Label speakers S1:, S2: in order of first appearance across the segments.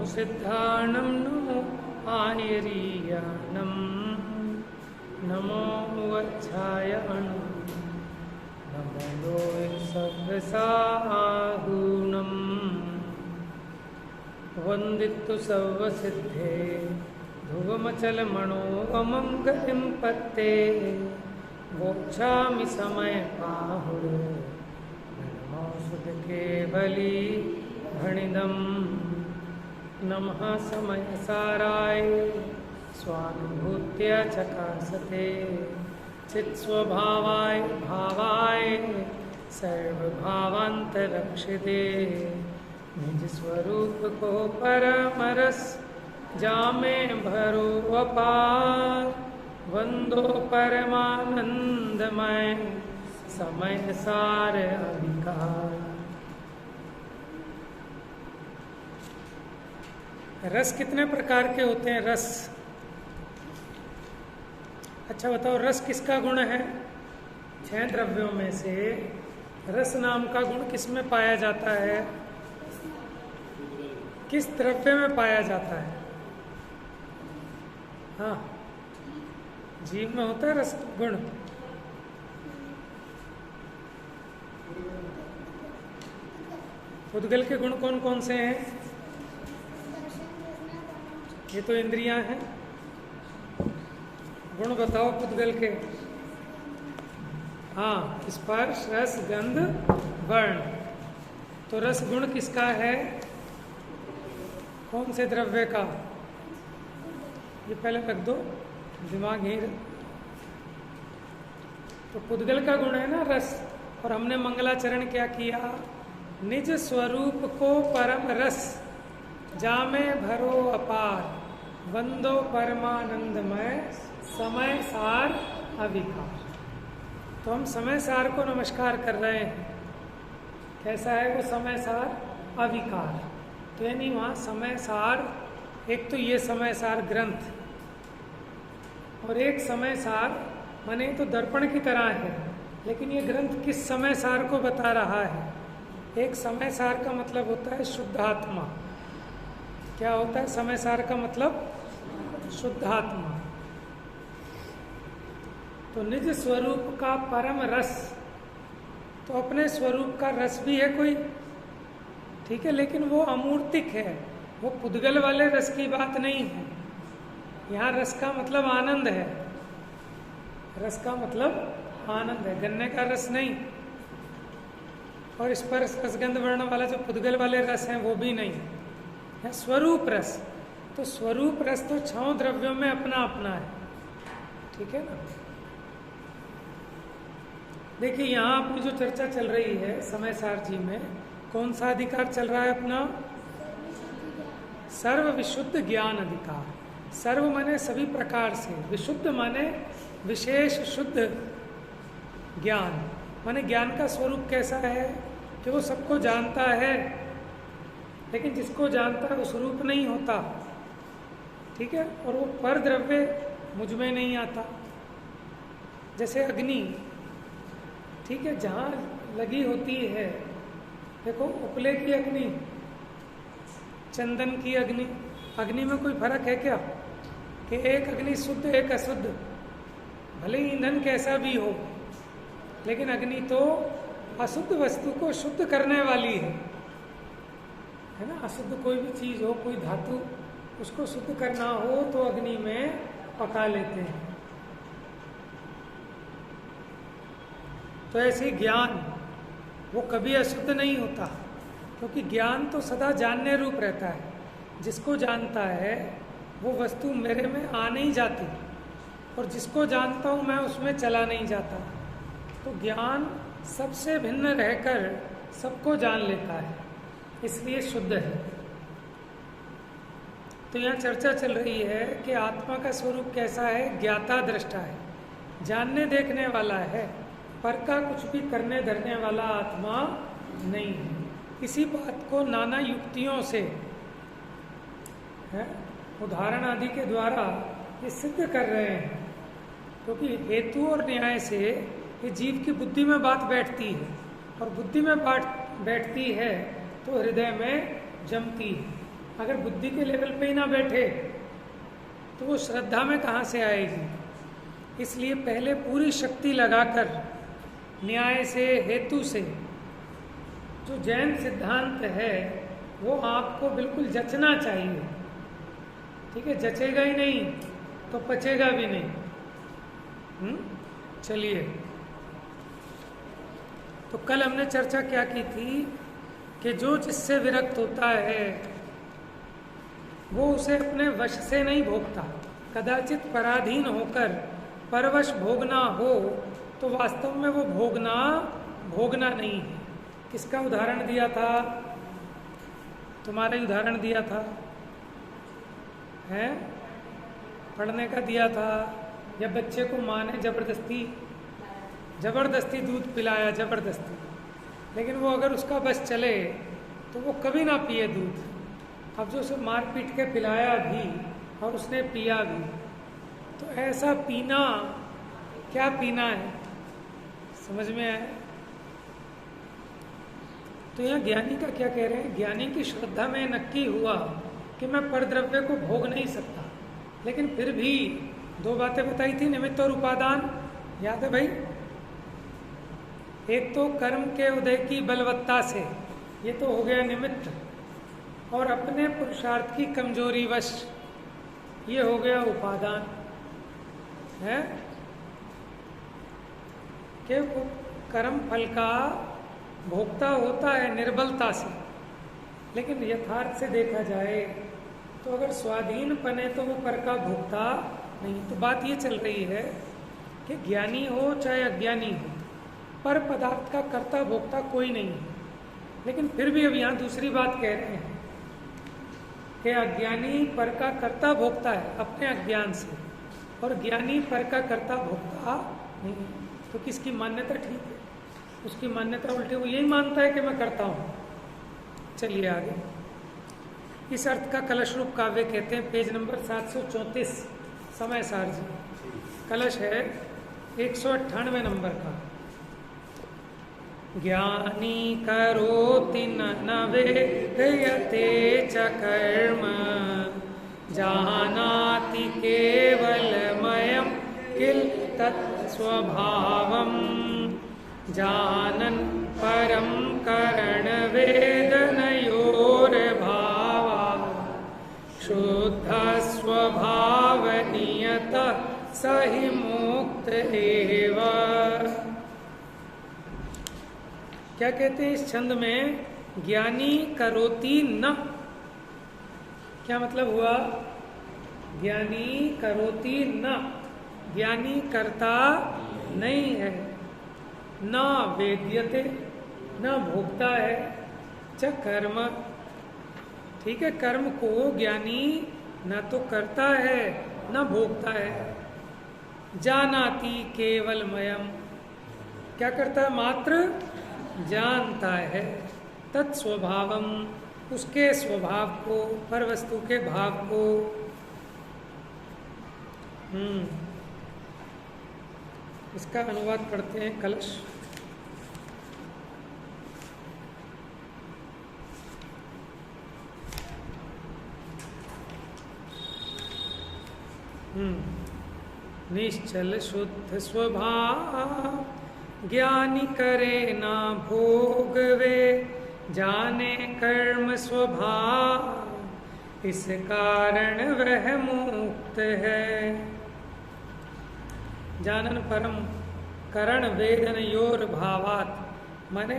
S1: सिद्धाणं नमो आयरीयाणं नमो वज्रायणं नमो सर्वसाहूनं वन्दितु सर्वसिद्धे ध्रुवमचलमणोऽमं गतिं पत्ते वोक्षामि समयपाहुः केवली भणिदं नमः समयसाराय स्वानुभूत्या चकासते चित्स्वभावाय भावाय सर्वभावान्तरक्षिते निज स्वरूप को परमरस जामे भरो अपार वंदो परमानंदमय समय सार अधिकार। रस कितने प्रकार के होते हैं? रस, अच्छा बताओ, रस किसका गुण है? 6 द्रव्यों में से रस नाम का गुण किस में पाया जाता है? किस द्रव्य में पाया जाता है? हाँ, जीव में होता है रस गुण। पुद्गल के गुण कौन कौन से हैं? ये तो इंद्रियां हैं। गुण बताओ पुद्गल के। हाँ, स्पर्श रस गंध वर्ण। तो रस गुण किसका है? कौन से द्रव्य का? ये पहले रख दो, दिमाग ही। तो पुद्गल का गुण है ना रस। और हमने मंगलाचरण क्या किया? निज स्वरूप को परम रस जामे भरो अपार वंदो परमानंदमय समय सार अविकार। तो हम समय सार को नमस्कार कर रहे हैं। कैसा है वो समय सार? अविकार। तो यानी वहाँ समय सार, एक तो ये समय सार ग्रंथ, और एक समय सार माने तो दर्पण की तरह है, लेकिन ये ग्रंथ किस समय सार को बता रहा है? एक समय सार का मतलब होता है शुद्धात्मा। क्या होता है समय सार का मतलब? शुद्धात्मा। तो निज स्वरूप का परम रस, तो अपने स्वरूप का रस भी है कोई, ठीक है, लेकिन वो अमूर्तिक है, वो पुद्गल वाले रस की बात नहीं है। यहाँ रस का मतलब आनंद है। रस का मतलब आनंद है, गन्ने का रस नहीं। और स्पर्श रसगंध वर्ण वाला जो पुद्गल वाले रस हैं वो भी नहीं है। स्वरूप रस, तो स्वरूप रस तो 6 द्रव्यों में अपना अपना है, ठीक है ना। देखिए यहाँ अपनी जो चर्चा चल रही है समय सार जी में, कौन सा अधिकार चल रहा है अपना? सर्व विशुद्ध ज्ञान अधिकार। सर्व माने सभी प्रकार से, विशुद्ध माने विशेष शुद्ध ज्ञान। माने ज्ञान का स्वरूप कैसा है कि वो सबको जानता है, लेकिन जिसको जानता है वो स्वरूप नहीं होता, ठीक है। और वो पर द्रव्य मुझ में नहीं आता। जैसे अग्नि, ठीक है, जहाँ लगी होती है, देखो उपले की अग्नि, चंदन की अग्नि, अग्नि में कोई फर्क है क्या? कि एक अग्नि शुद्ध एक अशुद्ध, भले ही ईंधन कैसा भी हो, लेकिन अग्नि तो अशुद्ध वस्तु को शुद्ध करने वाली है ना। अशुद्ध कोई भी चीज हो, कोई धातु, उसको शुद्ध करना हो तो अग्नि में पका लेते हैं। तो ऐसे ज्ञान वो कभी अशुद्ध नहीं होता, क्योंकि ज्ञान तो सदा जानने रूप रहता है। जिसको जानता है वो वस्तु मेरे में आ नहीं जाती, और जिसको जानता हूँ मैं उसमें चला नहीं जाता। तो ज्ञान सबसे भिन्न रहकर सबको जान लेता है, इसलिए शुद्ध है। तो यहाँ चर्चा चल रही है कि आत्मा का स्वरूप कैसा है? ज्ञाता दृष्टा है, जानने देखने वाला है, पर का कुछ भी करने धरने वाला आत्मा नहीं है। इसी बात को नाना युक्तियों से, उदाहरण आदि के द्वारा ये सिद्ध कर रहे हैं, क्योंकि हेतु और न्याय से ये जीव की बुद्धि में बात बैठती है, और बुद्धि में बात बैठती है तो हृदय में जमती है। अगर बुद्धि के लेवल पे ही ना बैठे तो वो श्रद्धा में कहाँ से आएगी। इसलिए पहले पूरी शक्ति लगाकर न्याय से, हेतु से, जो जैन सिद्धांत है वो आपको बिल्कुल जचना चाहिए। ठीक है, जचेगा ही नहीं तो पचेगा भी नहीं। चलिए, तो कल हमने चर्चा क्या की थी कि जो जिससे विरक्त होता है वो उसे अपने वश से नहीं भोगता। कदाचित पराधीन होकर परवश भोगना हो तो वास्तव में वो भोगना नहीं है। किसका उदाहरण दिया था? तुम्हारा ही उदाहरण दिया था, हैं? पढ़ने का दिया था, या बच्चे को माँ ने जबरदस्ती दूध पिलाया, जबरदस्ती, लेकिन वो अगर उसका बस चले तो वो कभी ना पिए दूध। अब जो उसे मार पीट के पिलाया भी और उसने पिया भी, तो ऐसा पीना, क्या पीना है, समझ में आया? तो यहाँ ज्ञानी का क्या कह रहे हैं? ज्ञानी की श्रद्धा में नक्की हुआ कि मैं परद्रव्य को भोग नहीं सकता, लेकिन फिर भी दो बातें बताई थी, निमित्त और उपादान, याद है भाई? एक तो कर्म के उदय की बलवत्ता से, ये तो हो गया निमित्त, और अपने पुरुषार्थ की कमजोरी वश, ये हो गया उपादान, है कि वो कर्म फल का भोक्ता होता है निर्बलता से, लेकिन यथार्थ से देखा जाए तो अगर स्वाधीन बने तो वो पर का भोक्ता नहीं। तो बात ये चल रही है कि ज्ञानी हो चाहे अज्ञानी हो, पर पदार्थ का कर्ता भोक्ता कोई नहीं है। लेकिन फिर भी अब यहाँ दूसरी बात कह रहे हैं कि अज्ञानी पर का कर्ता भोक्ता है अपने अज्ञान से, और ज्ञानी पर का कर्ता भोक्ता नहीं। तो किसकी मान्यता ठीक है? उसकी मान्यता उल्टे, वो यही मानता है कि मैं करता हूँ। चलिए आगे, इस अर्थ का कलश रूप काव्य कहते हैं, पेज नंबर 734, समय सार जी, कलश है 198 नंबर का। ज्ञानी करोति न वेदयते च कर्म, जानाति केवलमयं किल तत्स्वभावम्, जानन् परं करणवेदनयोर्भावा, शुद्ध स्वभावनियत स हि मुक्त एव। क्या कहते हैं इस छंद में? ज्ञानी करोति न, क्या मतलब हुआ? ज्ञानी करोति न, ज्ञानी करता नहीं है, न वेद्यते, न भोगता है, च कर्म, ठीक है, कर्म को ज्ञानी न तो करता है न भोगता है। जानाति केवलमयम्, क्या करता है? मात्र जानता है, तत्स्वभावम, उसके स्वभाव को, पर वस्तु के भाव को। इसका अनुवाद पढ़ते हैं, कलश। निश्चल शुद्ध स्वभाव, ज्ञानी करे ना भोग वे, जाने कर्म स्वभाव, इस कारण वह मुक्त है। जानन परम करण वेदन योर भावात, माने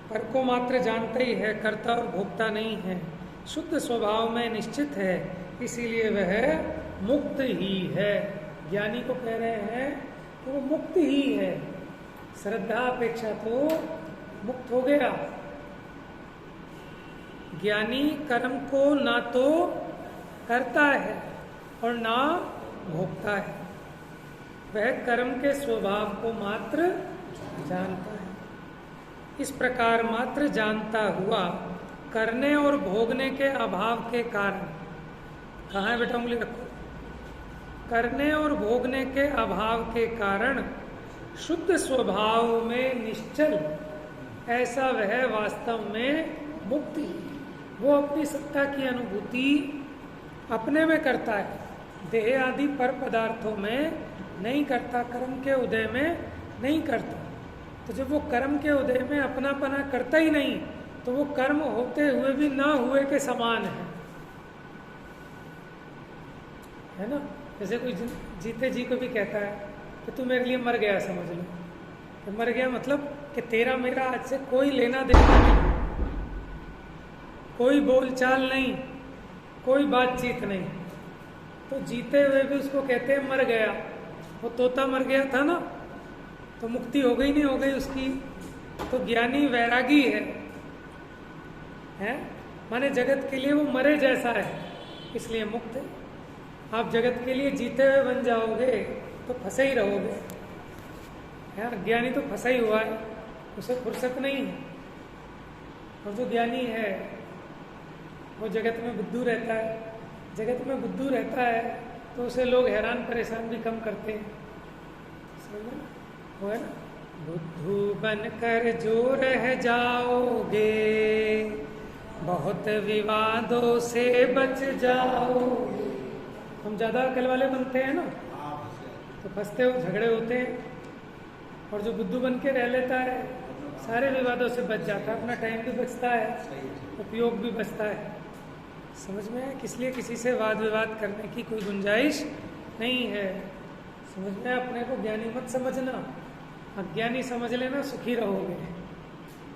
S1: पर को मात्र जानता ही है, कर्ता और भोक्ता नहीं है, शुद्ध स्वभाव में निश्चित है, इसीलिए वह मुक्त ही है। ज्ञानी को कह रहे हैं तो वो मुक्त ही है, श्रद्धा अपेक्षा तो मुक्त हो गया। ज्ञानी कर्म को ना तो करता है और ना भोगता है, वह कर्म के स्वभाव को मात्र जानता है। इस प्रकार मात्र जानता हुआ करने और भोगने के अभाव के कारण, कहाँ है बेटा उंगली रखो, करने और भोगने के अभाव के कारण शुद्ध स्वभाव में निश्चल, ऐसा वह वास्तव में मुक्त ही, वो अपनी सत्ता की अनुभूति अपने में करता है, देह आदि पर पदार्थों में नहीं करता, कर्म के उदय में नहीं करता। तो जब वो कर्म के उदय में अपनापना करता ही नहीं, तो वो कर्म होते हुए भी ना हुए के समान है ना। जैसे कोई जीते जी को भी कहता है कि तू मेरे लिए मर गया, समझ लो। तो मर गया मतलब कि तेरा मेरा आज से कोई लेना देना नहीं, कोई बोलचाल नहीं, कोई बातचीत नहीं। तो जीते हुए भी उसको कहते हैं मर गया। वो तोता मर गया था ना, तो मुक्ति हो गई नहीं हो गई उसकी। तो ज्ञानी वैरागी है माने जगत के लिए वो मरे जैसा है, इसलिए मुक्त है। आप जगत के लिए जीते हुए बन जाओगे तो फंसे ही रहोगे। ज्ञानी तो फंसा ही हुआ है, उसे फुर्सत नहीं है। और जो ज्ञानी है वो जगत में बुद्धू रहता है। जगत में बुद्धू रहता है तो उसे लोग हैरान परेशान भी कम करते हैं, वो है ना। बुद्धू बनकर जो रह जाओगे, बहुत विवादों से बच जाओगे। हम ज़्यादा अकल वाले बनते हैं ना, तो फंसते हो, झगड़े होते हैं। और जो बुद्धू बन के रह लेता है सारे विवादों से बच जाता है, अपना टाइम भी बचता है, उपयोग भी बचता है। समझ में है? इसलिए किसी से वाद विवाद करने की कोई गुंजाइश नहीं है। समझ में? अपने को ज्ञानी मत समझना, अज्ञानी समझ लेना, सुखी रहोगे।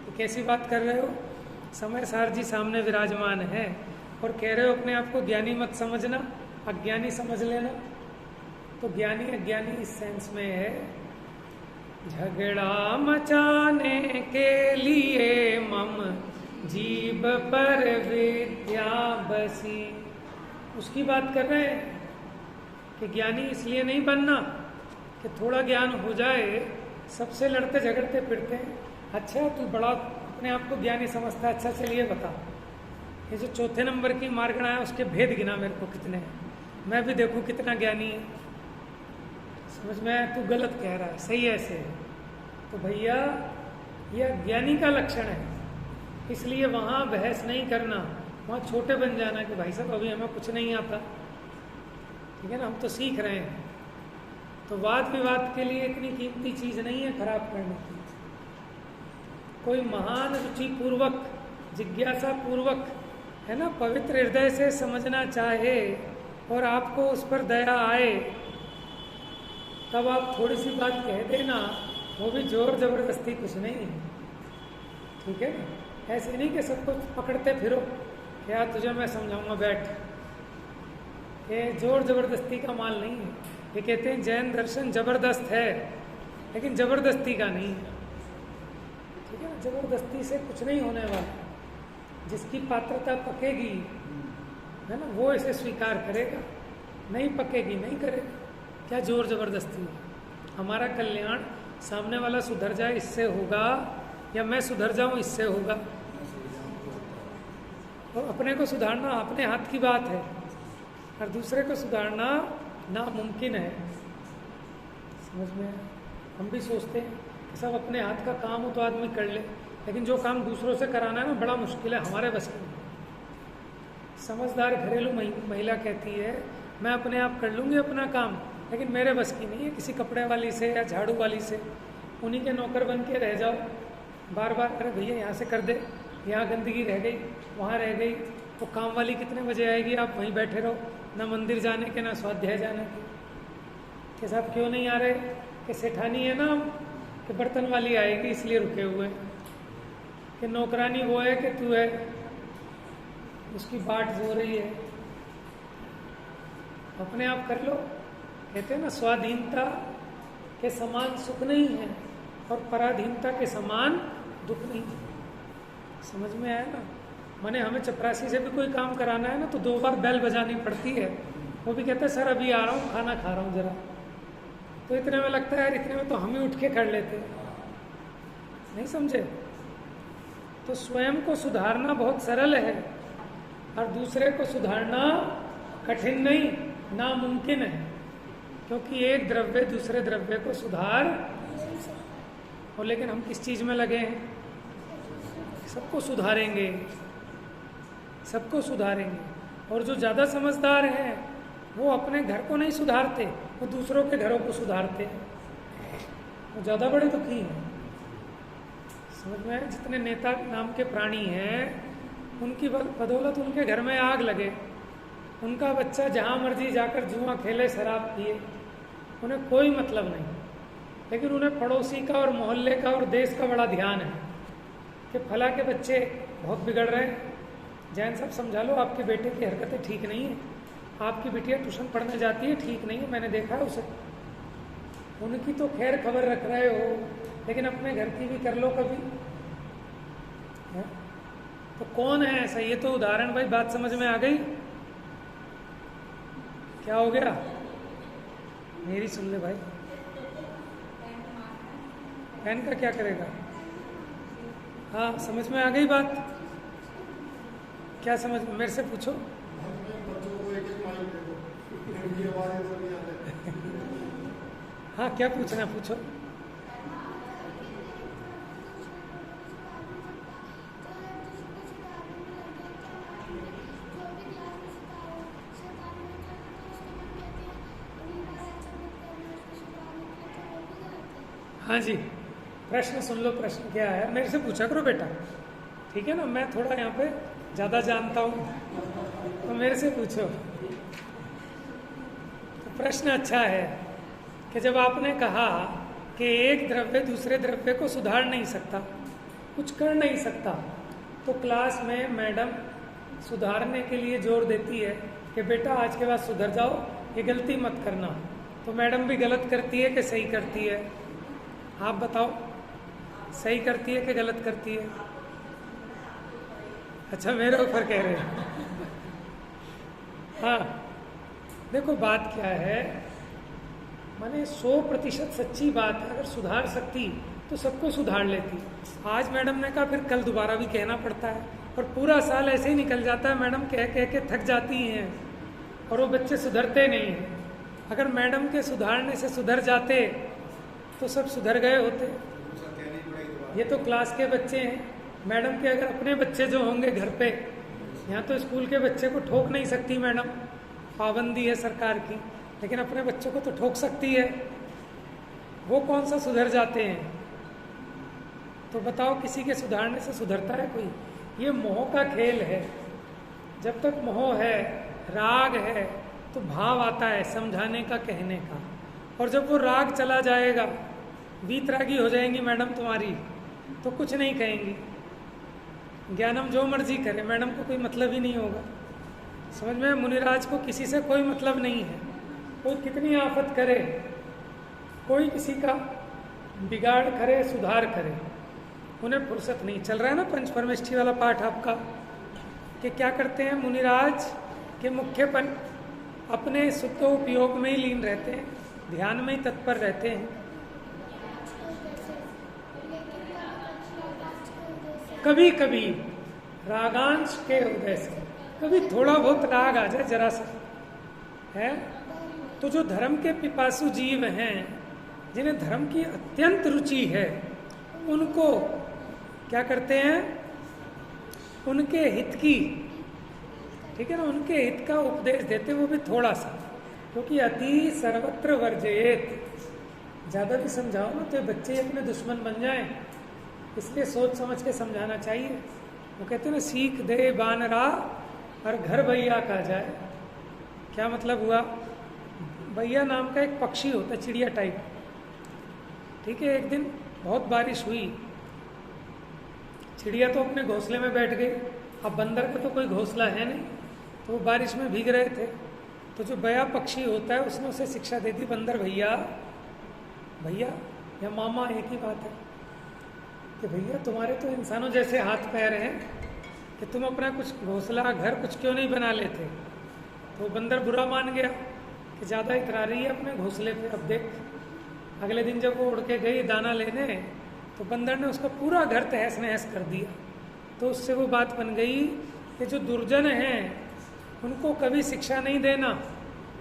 S1: तो कैसी बात कर रहे हो? समय सार जी सामने विराजमान है और कह रहे हो अपने आप को ज्ञानी मत समझना, अज्ञानी समझ लेना। तो ज्ञानी अज्ञानी इस सेंस में है, झगड़ा मचाने के लिए मम जीभ पर विद्या बसी। उसकी बात कर रहे हैं कि ज्ञानी इसलिए नहीं बनना कि थोड़ा ज्ञान हो जाए, सबसे लड़ते झगड़ते फिरते हैं। अच्छा तू बड़ा अपने आप को ज्ञानी समझता है, अच्छा चलिए बता, ये जो चौथे नंबर की मार्गणा है उसके भेद गिना मेरे को कितने हैं, मैं भी देखूं कितना ज्ञानी है। समझ में? तू गलत कह रहा है, सही ऐसे है। तो भैया यह ज्ञानी का लक्षण है, इसलिए वहाँ बहस नहीं करना, वहाँ छोटे बन जाना कि भाई साहब अभी हमें कुछ नहीं आता, ठीक है ना, हम तो सीख रहे हैं। तो वाद विवाद के लिए इतनी कीमती चीज़ नहीं है खराब करने की। कोई महान रुचि पूर्वक, जिज्ञासा पूर्वक, है ना, पवित्र हृदय से समझना चाहे और आपको उस पर दया आए, तब आप थोड़ी सी बात कह देना, वो भी जोर जबरदस्ती कुछ नहीं है, ठीक है ना। ऐसे नहीं कि सब कुछ पकड़ते फिरो, क्या तुझे मैं समझाऊंगा बैठ, ये जोर जबरदस्ती का माल नहीं है। ये कहते हैं जैन दर्शन जबरदस्त है, लेकिन जबरदस्ती का नहीं है, ठीक है ना। जबरदस्ती से कुछ नहीं होने वाला। जिसकी पात्रता पकेगी, है ना, वो इसे स्वीकार करेगा, नहीं पकेगी नहीं करेगा। क्या जोर जबरदस्ती है? हमारा कल्याण सामने वाला सुधर जाए इससे होगा, या मैं सुधर जाऊं इससे होगा। और अपने को सुधारना अपने हाथ की बात है, और दूसरे को सुधारना नामुमकिन है। समझ में? हम भी सोचते हैं कि सब अपने हाथ का काम हो तो आदमी कर ले, लेकिन जो काम दूसरों से कराना है ना, बड़ा मुश्किल है, हमारे बस में। समझदार घरेलू महिला कहती है मैं अपने आप कर लूँगी अपना काम, लेकिन मेरे बस की नहीं है किसी कपड़े वाली से या झाड़ू वाली से। उन्हीं के नौकर बन के रह जाओ, बार बार अरे भैया यहाँ से कर दे, यहाँ गंदगी रह गई, वहाँ रह गई। तो काम वाली कितने बजे आएगी? आप वहीं बैठे रहो, ना मंदिर जाने के ना स्वाध्याय जाने के साथ। क्यों नहीं आ रहे? कि सेठानी है ना, कि बर्तन वाली आएगी इसलिए रुके हुए, कि नौकरानी वो है कि तू है, उसकी बाट हो रही है। अपने आप कर लो। कहते हैं ना, स्वाधीनता के समान सुख नहीं है और पराधीनता के समान दुख नहीं है। समझ में आया ना? माने हमें चपरासी से भी कोई काम कराना है ना, तो 2 बार बेल बजानी पड़ती है। वो भी कहता है सर अभी आ रहा हूँ, खाना खा रहा हूँ जरा। तो इतने में लगता है यार इतने में तो हम ही उठ के कर लेते, नहीं समझे? तो स्वयं को सुधारना बहुत सरल है और दूसरे को सुधारना कठिन नहीं, नामुमकिन है। क्योंकि एक द्रव्य दूसरे द्रव्य को सुधार, और लेकिन हम किस चीज में लगे हैं? सबको सुधारेंगे, सबको सुधारेंगे। और जो ज़्यादा समझदार हैं वो अपने घर को नहीं सुधारते, वो दूसरों के घरों को सुधारते हैं, वो ज़्यादा बड़े दुखी हैं। समझ में आया? जितने नेता नाम के प्राणी हैं उनकी बदौलत उनके घर में आग लगे, उनका बच्चा जहाँ मर्जी जाकर जुआ खेले, शराब पिए, उन्हें कोई मतलब नहीं। लेकिन उन्हें पड़ोसी का और मोहल्ले का और देश का बड़ा ध्यान है कि फला के बच्चे बहुत बिगड़ रहे हैं, जैन साहब समझा लो, आपके बेटे की हरकतें ठीक नहीं है, आपकी बिटिया ट्यूशन पढ़ने जाती है, ठीक नहीं है, मैंने देखा है उसे। उनकी तो खैर खबर रख रहे हो, लेकिन अपने घर की भी कर लो कभी। है? तो कौन है ऐसा? ये तो उदाहरण भाई, बात समझ में आ गई? क्या हो गया? मेरी सुन ले भाई। बहन का क्या करेगा? हाँ, समझ में आ गई बात? क्या समझ में? मेरे से पूछो। हाँ, क्या पूछना, पूछो। हाँ जी, प्रश्न सुन लो। प्रश्न क्या है? मेरे से पूछा करो बेटा, ठीक है ना? मैं थोड़ा यहाँ पे ज़्यादा जानता हूँ, तो मेरे से पूछो। तो प्रश्न अच्छा है कि जब आपने कहा कि एक द्रव्य दूसरे द्रव्य को सुधार नहीं सकता, कुछ कर नहीं सकता, तो क्लास में मैडम सुधारने के लिए जोर देती है कि बेटा आज के बाद सुधर जाओ, ये गलती मत करना। तो मैडम भी गलत करती है कि सही करती है? आप बताओ, सही करती है कि गलत करती है? अच्छा, मेरे ऊपर कह रहे हैं। हाँ, देखो बात क्या है, माने 100% सच्ची बात है। अगर सुधार सकती तो सबको सुधार लेती। आज मैडम ने कहा, फिर कल दोबारा भी कहना पड़ता है, और पूरा साल ऐसे ही निकल जाता है। मैडम कह कह के थक जाती हैं और वो बच्चे सुधरते नहीं हैं। अगर मैडम के सुधारने से सुधर जाते तो सब सुधर गए होते। ये तो क्लास के बच्चे हैं, मैडम के अगर अपने बच्चे जो होंगे घर पे, यहाँ तो स्कूल के बच्चे को ठोक नहीं सकती मैडम, पाबंदी है सरकार की, लेकिन अपने बच्चों को तो ठोक सकती है। वो कौन सा सुधर जाते हैं? तो बताओ, किसी के सुधारने से सुधरता है कोई? ये मोह का खेल है। जब तक मोह है, राग है, तो भाव आता है समझाने का, कहने का। और जब वो राग चला जाएगा, वीतरागी हो जाएंगी मैडम तुम्हारी, तो कुछ नहीं कहेंगी। ज्ञानम जो मर्जी करे, मैडम को कोई मतलब ही नहीं होगा। समझ में? मुनिराज को किसी से कोई मतलब नहीं है। कोई कितनी आफत करे, कोई किसी का बिगाड़ करे, सुधार करे, उन्हें फुर्सत नहीं। चल रहा है ना पंच परमेष्ठी वाला पाठ आपका, कि क्या करते हैं मुनिराज के मुख्यपन अपने शुद्ध उपयोग में ही लीन रहते हैं, ध्यान में ही तत्पर रहते हैं। कभी कभी रागांश के उदय से कभी थोड़ा बहुत राग आ जाए जरा सा, है तो जो धर्म के पिपासु जीव हैं, जिन्हें धर्म की अत्यंत रुचि है, उनको क्या करते हैं? उनके हित की, ठीक है ना, उनके हित का उपदेश देते, वो भी थोड़ा सा, क्योंकि अति सर्वत्र वर्जयेत। ज़्यादा भी समझाओ ना तो बच्चे अपने दुश्मन बन जाएं, इसलिए सोच समझ के समझाना चाहिए। वो कहते हैं ना, सीख दे बानरा और घर भैया का जाए। क्या मतलब हुआ? भैया नाम का एक पक्षी होता है, चिड़िया टाइप, ठीक है। एक दिन बहुत बारिश हुई, चिड़िया तो अपने घोंसले में बैठ गई। अब बंदर का तो कोई घोंसला है नहीं, तो वो बारिश में भीग रहे थे। तो जो बया पक्षी होता है उसने उसे शिक्षा दे दी, बंदर भैया, भैया या मामा एक ही बात है, कि भैया तुम्हारे तो इंसानों जैसे हाथ पैर हैं कि तुम अपना कुछ घोंसला घर कुछ क्यों नहीं बना लेते। तो बंदर बुरा मान गया कि ज़्यादा इतरा रही है अपने घोंसले पे। अब देख, अगले दिन जब वो उड़ के गई दाना लेने, तो बंदर ने उसका पूरा घर तहस नहस कर दिया। तो उससे वो बात बन गई कि जो दुर्जन हैं उनको कभी शिक्षा नहीं देना,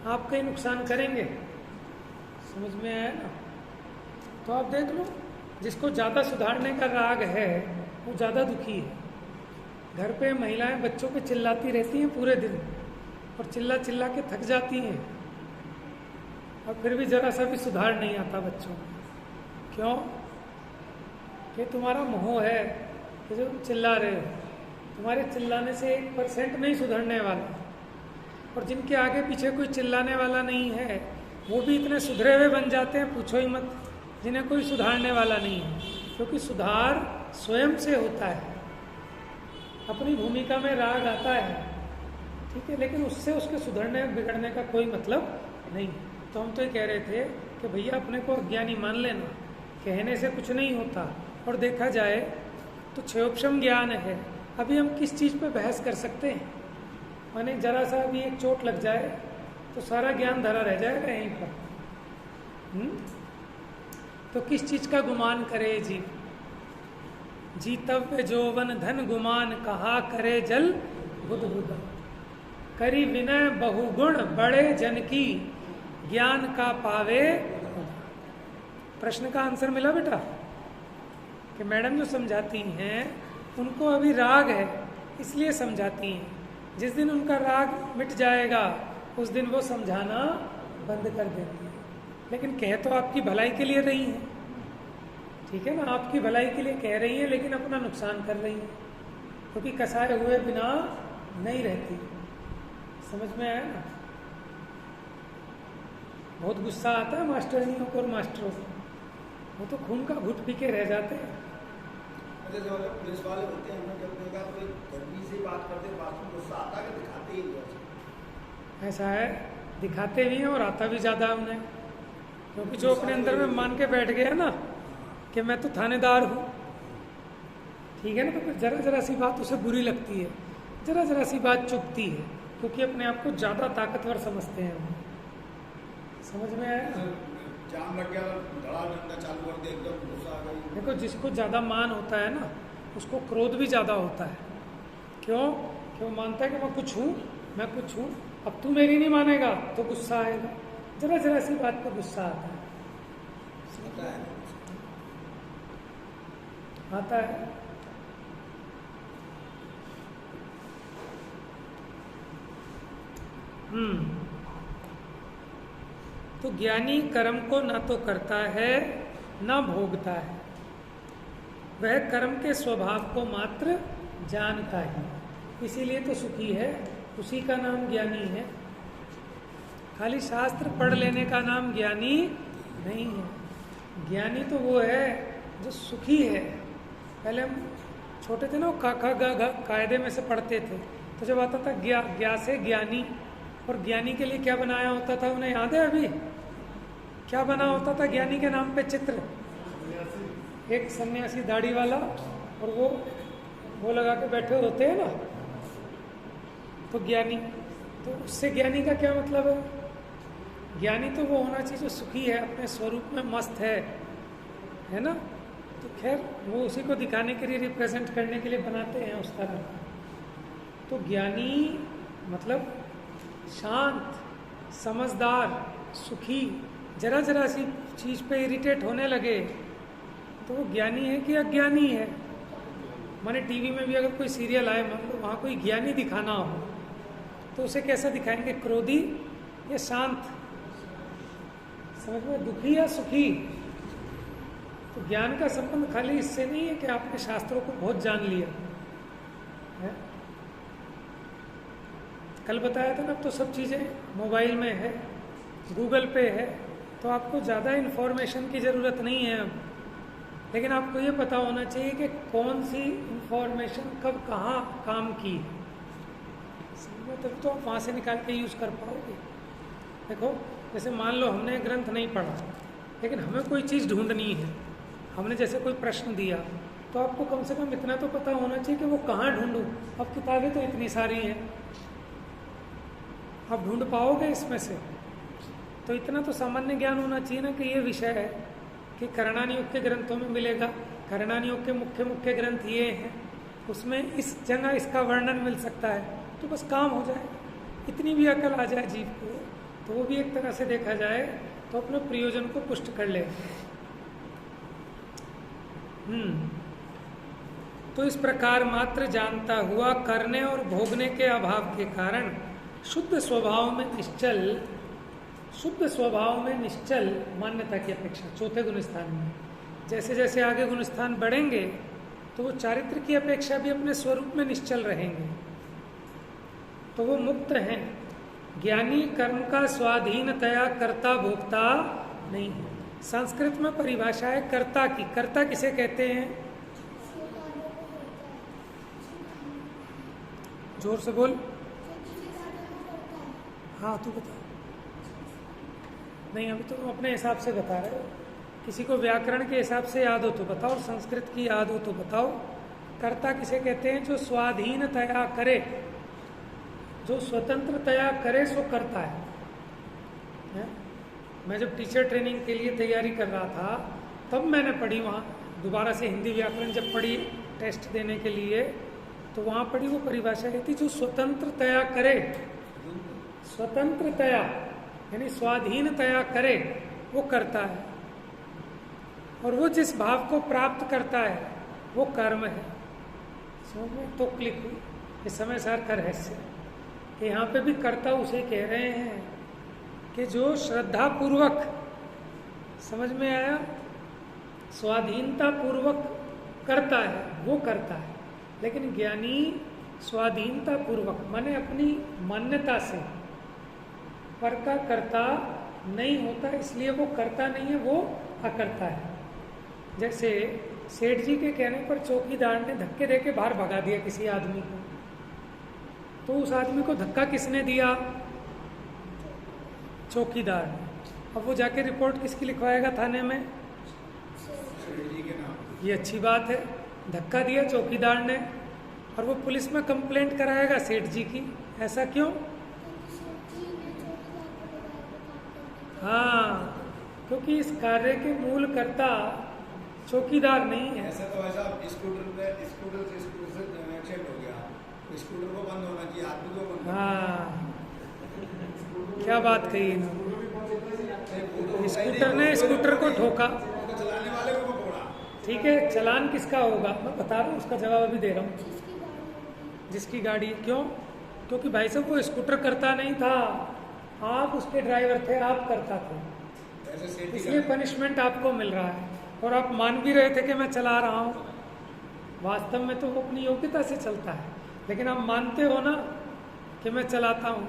S1: आपका ही नुकसान करेंगे। समझ में आया ना? तो आप देख लो, जिसको ज़्यादा सुधारने का राग है वो ज़्यादा दुखी है। घर पे महिलाएं बच्चों पे चिल्लाती रहती हैं पूरे दिन और चिल्ला चिल्ला के थक जाती हैं, और फिर भी जरा सा भी सुधार नहीं आता बच्चों में। क्यों? कि तुम्हारा मोह है कि जो तुम चिल्ला रहे हो, तुम्हारे चिल्लाने से 1% नहीं सुधरने वाला। और जिनके आगे पीछे कोई चिल्लाने वाला नहीं है वो भी इतने सुधरे हुए बन जाते हैं, पूछो ही मत, जिन्हें कोई सुधारने वाला नहीं है। क्योंकि सुधार स्वयं से होता है। अपनी भूमिका में राग आता है, ठीक है, लेकिन उससे उसके सुधरने बिगड़ने का कोई मतलब नहीं। तो हम तो ये कह रहे थे कि भैया अपने को अज्ञानी मान लेना, कहने से कुछ नहीं होता। और देखा जाए तो क्षयोपशम ज्ञान है। अभी हम किस चीज़ पे बहस कर सकते हैं? माने जरा सा अभी एक चोट लग जाए तो सारा ज्ञान धरा रह जाएगा यहीं पर। तो किस चीज़ का गुमान करे जीव? जीतव्य जोवन धन गुमान, कहा करे जल बुध बुध। करी विनय बहुगुण, बड़े जन की ज्ञान का पावे। प्रश्न का आंसर मिला बेटा? कि मैडम जो समझाती हैं उनको अभी राग है इसलिए समझाती हैं। जिस दिन उनका राग मिट जाएगा उस दिन वो समझाना बंद कर देती है। लेकिन कह तो आपकी भलाई के लिए रही हैं, ठीक है ना, आपकी भलाई के लिए कह रही हैं, लेकिन अपना नुकसान कर रही हैं, क्योंकि कसाए हुए बिना नहीं रहती। समझ में आया ना? बहुत गुस्सा आता है मास्टरनियों को और मास्टरों को, वो तो खून का घुट पी के रह जाते हैं।
S2: पुलिस वाले होते हैं, हमने जब देखा कोई गर्मी से बात करते हैं, बात में गुस्सा आता है, दिखाते ही नहीं।
S1: ऐसा है, दिखाते भी हैं और आता भी ज़्यादा है उन्हें, क्योंकि जो अपने अंदर में मान के बैठ गया ना कि मैं तो थानेदार हूँ, ठीक है ना, तो फिर जरा जरा सी बात उसे बुरी लगती है, जरा जरा सी बात चुभती है, क्योंकि अपने आप को ज़्यादा ताकतवर समझते हैं वो। समझ में आया?
S2: जाम लग गया, धड़ा डंडा चालू कर दे, एकदम गुस्सा आ गई।
S1: देखो, जिसको ज़्यादा मान होता है ना उसको क्रोध भी ज़्यादा होता है। क्यों? क्यों मानता है कि मैं कुछ हूँ, मैं कुछ हूँ, अब तू मेरी नहीं मानेगा तो गुस्सा आएगा। जरा जरा सी बात पर गुस्सा आता है, आता है। तो ज्ञानी कर्म को न तो करता है न भोगता है, वह कर्म के स्वभाव को मात्र जानता है, इसीलिए तो सुखी है, उसी का नाम ज्ञानी है। खाली शास्त्र पढ़ लेने का नाम ज्ञानी नहीं है। ज्ञानी तो वो है जो सुखी है। पहले हम छोटे थे ना, वो का खा गा गा कायदे में से पढ़ते थे, तो जब आता था ज्ञा से ज्ञानी, और ज्ञानी के लिए क्या बनाया होता था, उन्हें याद है अभी? क्या बना होता था ज्ञानी के नाम पे? चित्र, एक सन्यासी दाढ़ी वाला, और वो लगा के बैठे होते हैं ना, तो ज्ञानी। तो उससे ज्ञानी का क्या मतलब है? ज्ञानी तो वो होना चाहिए जो सुखी है, अपने स्वरूप में मस्त है ना। तो खैर वो उसी को दिखाने के लिए, रिप्रेजेंट करने के लिए बनाते हैं उस तरह। तो ज्ञानी मतलब शांत, समझदार, सुखी। जरा जरा सी चीज़ पे इरिटेट होने लगे तो वो ज्ञानी है कि अज्ञानी है? माने टीवी में भी अगर कोई सीरियल आए, मान लो वहाँ कोई ज्ञानी दिखाना हो तो उसे कैसा दिखाएंगे? क्रोधी या शांत? समझ में? दुखी या सुखी? तो ज्ञान का संबंध खाली इससे नहीं है कि आपने शास्त्रों को बहुत जान लिया है। कल बताया था ना, अब तो सब चीज़ें मोबाइल में है, गूगल पे है, तो आपको ज़्यादा इन्फॉर्मेशन की ज़रूरत नहीं है अब। लेकिन आपको ये पता होना चाहिए कि कौन सी इन्फॉर्मेशन कब कहाँ काम की, तब तो आप वहाँ से निकाल के यूज़ कर पाओगे। देखो, जैसे मान लो हमने ग्रंथ नहीं पढ़ा, लेकिन हमें कोई चीज़ ढूंढनी है, हमने जैसे कोई प्रश्न दिया, तो आपको कम से कम इतना तो पता होना चाहिए कि वो कहाँ ढूंढूं। अब किताबें तो इतनी सारी हैं, आप ढूंढ पाओगे इसमें से? तो इतना तो सामान्य ज्ञान होना चाहिए ना कि ये विषय है कि करणानि योग के ग्रंथों में मिलेगा, करणानि योग के मुख्य मुख्य ग्रंथ ये हैं, उसमें इस जगह इसका वर्णन मिल सकता है, तो बस काम हो जाए। इतनी भी अकल आ जाए जीव को तो वो भी एक तरह से देखा जाए तो अपने प्रयोजन को पुष्ट कर ले। तो इस प्रकार मात्र जानता हुआ करने और भोगने के अभाव के कारण शुद्ध स्वभाव में निश्चल मान्यता की अपेक्षा चौथे गुणस्थान में, जैसे जैसे आगे गुणस्थान बढ़ेंगे तो वो चारित्र की अपेक्षा भी अपने स्वरूप में निश्चल रहेंगे, तो वो मुक्त हैं। ज्ञानी कर्म का स्वाधीनतया कर्ता भोक्ता नहीं है। संस्कृत में परिभाषा है कर्ता की। कर्ता किसे कहते हैं? जोर से बोल। हाँ तू बता। नहीं, अभी तो तुम अपने हिसाब से बता रहे हो। किसी को व्याकरण के हिसाब से याद हो तो बताओ, संस्कृत की याद हो तो बताओ। कर्ता किसे कहते हैं? जो स्वाधीनतया करे, जो स्वतंत्रतया करे सो करता है? मैं जब टीचर ट्रेनिंग के लिए तैयारी कर रहा था तब मैंने पढ़ी वहाँ, दोबारा से हिंदी व्याकरण जब पढ़ी टेस्ट देने के लिए, तो वहाँ पढ़ी वो परिभाषा ये थी, जो स्वतंत्रतया करे, स्वतंत्रतया यानी स्वाधीनतया करे वो करता है, और वो जिस भाव को प्राप्त करता है वो कर्म है। समझ में? तो क्लिक हुई इस समय सार का रहस्य कि यहाँ पे भी कर्ता उसे कह रहे हैं कि जो श्रद्धा पूर्वक, समझ में आया, स्वाधीनता पूर्वक करता है वो करता है। लेकिन ज्ञानी स्वाधीनता पूर्वक माने अपनी मान्यता से पर का कर्ता नहीं होता, इसलिए वो करता नहीं है, वो अकर्ता है। जैसे सेठ जी के कहने पर चौकीदार ने धक्के देके बाहर भगा दिया किसी आदमी को, तो उस आदमी को धक्का किसने दिया? चौकीदार ने। अब वो जाके रिपोर्ट किसकी लिखवाएगा थाने में? ये अच्छी बात है, धक्का दिया चौकीदार ने, और वो पुलिस में कंप्लेंट कराएगा सेठ जी की। ऐसा क्यों? हाँ, क्योंकि इस कार्य के मूल कर्ता चौकीदार नहीं है।
S2: ऐसा तो ऐसा स्कूटर से एक्सीडेंट हो गया, स्कूटर को बंद होना चाहिए, आदमी को बंद।
S1: हाँ, क्या बात कही ना। स्कूटर ने स्कूटर को ठोका,
S2: चलाने वाले को पकड़ा।
S1: ठीक है, चलान किसका होगा? मैं बता रहा हूँ, उसका जवाब अभी दे रहा हूँ। जिसकी गाड़ी। क्यों? क्योंकि भाई साहब वो स्कूटर करता नहीं था, आप उसके ड्राइवर थे, आप करता थे, इसलिए पनिशमेंट आपको मिल रहा है। और आप मान भी रहे थे कि मैं चला रहा हूँ, वास्तव में तो वो अपनी योग्यता से चलता है, लेकिन आप मानते हो ना कि मैं चलाता हूँ,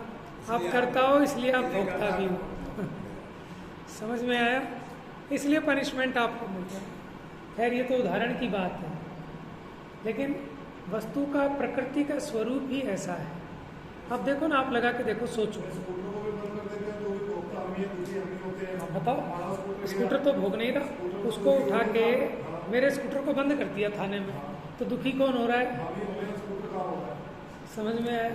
S1: आप करता हो, इसलिए आप भोगता भी हो। समझ में आया? इसलिए पनिशमेंट आपको मिल रहा है। खैर ये तो उदाहरण की बात है, लेकिन वस्तु का, प्रकृति का स्वरूप ही ऐसा है। अब देखो ना, आप लगा के देखो, सोचो। बताओ, स्कूटर तो भोग नहीं रहा, उसको उठा के मेरे स्कूटर को बंद कर दिया थाने में, तो दुखी कौन हो रहा है? समझ में आया?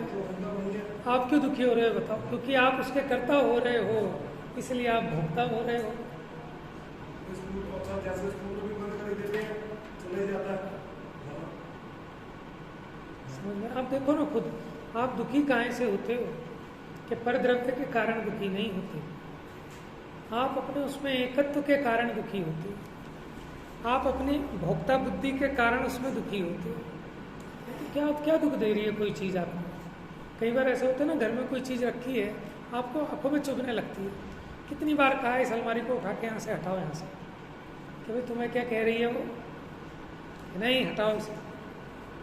S1: आप क्यों दुखी हो रहे हो बताओ? क्योंकि आप उसके कर्ता हो रहे हो, इसलिए आप भोक्ता हो रहे हो। समझ में? आप देखो ना खुद, आप दुखी काहे से होते हो? कि परद्रव्य के कारण दुखी नहीं होते, आप अपने उसमें एकत्व के कारण दुखी होते हो, आप अपनी भोक्ता बुद्धि के कारण उसमें दुखी होते हो। क्या क्या दुख दे रही है कोई चीज़ आपको? कई बार ऐसा होता है ना, घर में कोई चीज़ रखी है, आपको आंखों में चुभने लगती है। कितनी बार कहा है इस अलमारी को उठा के यहाँ से हटाओ, यहाँ से, कि भाई तुम्हें क्या कह रही है वो? नहीं, हटाओ इसे।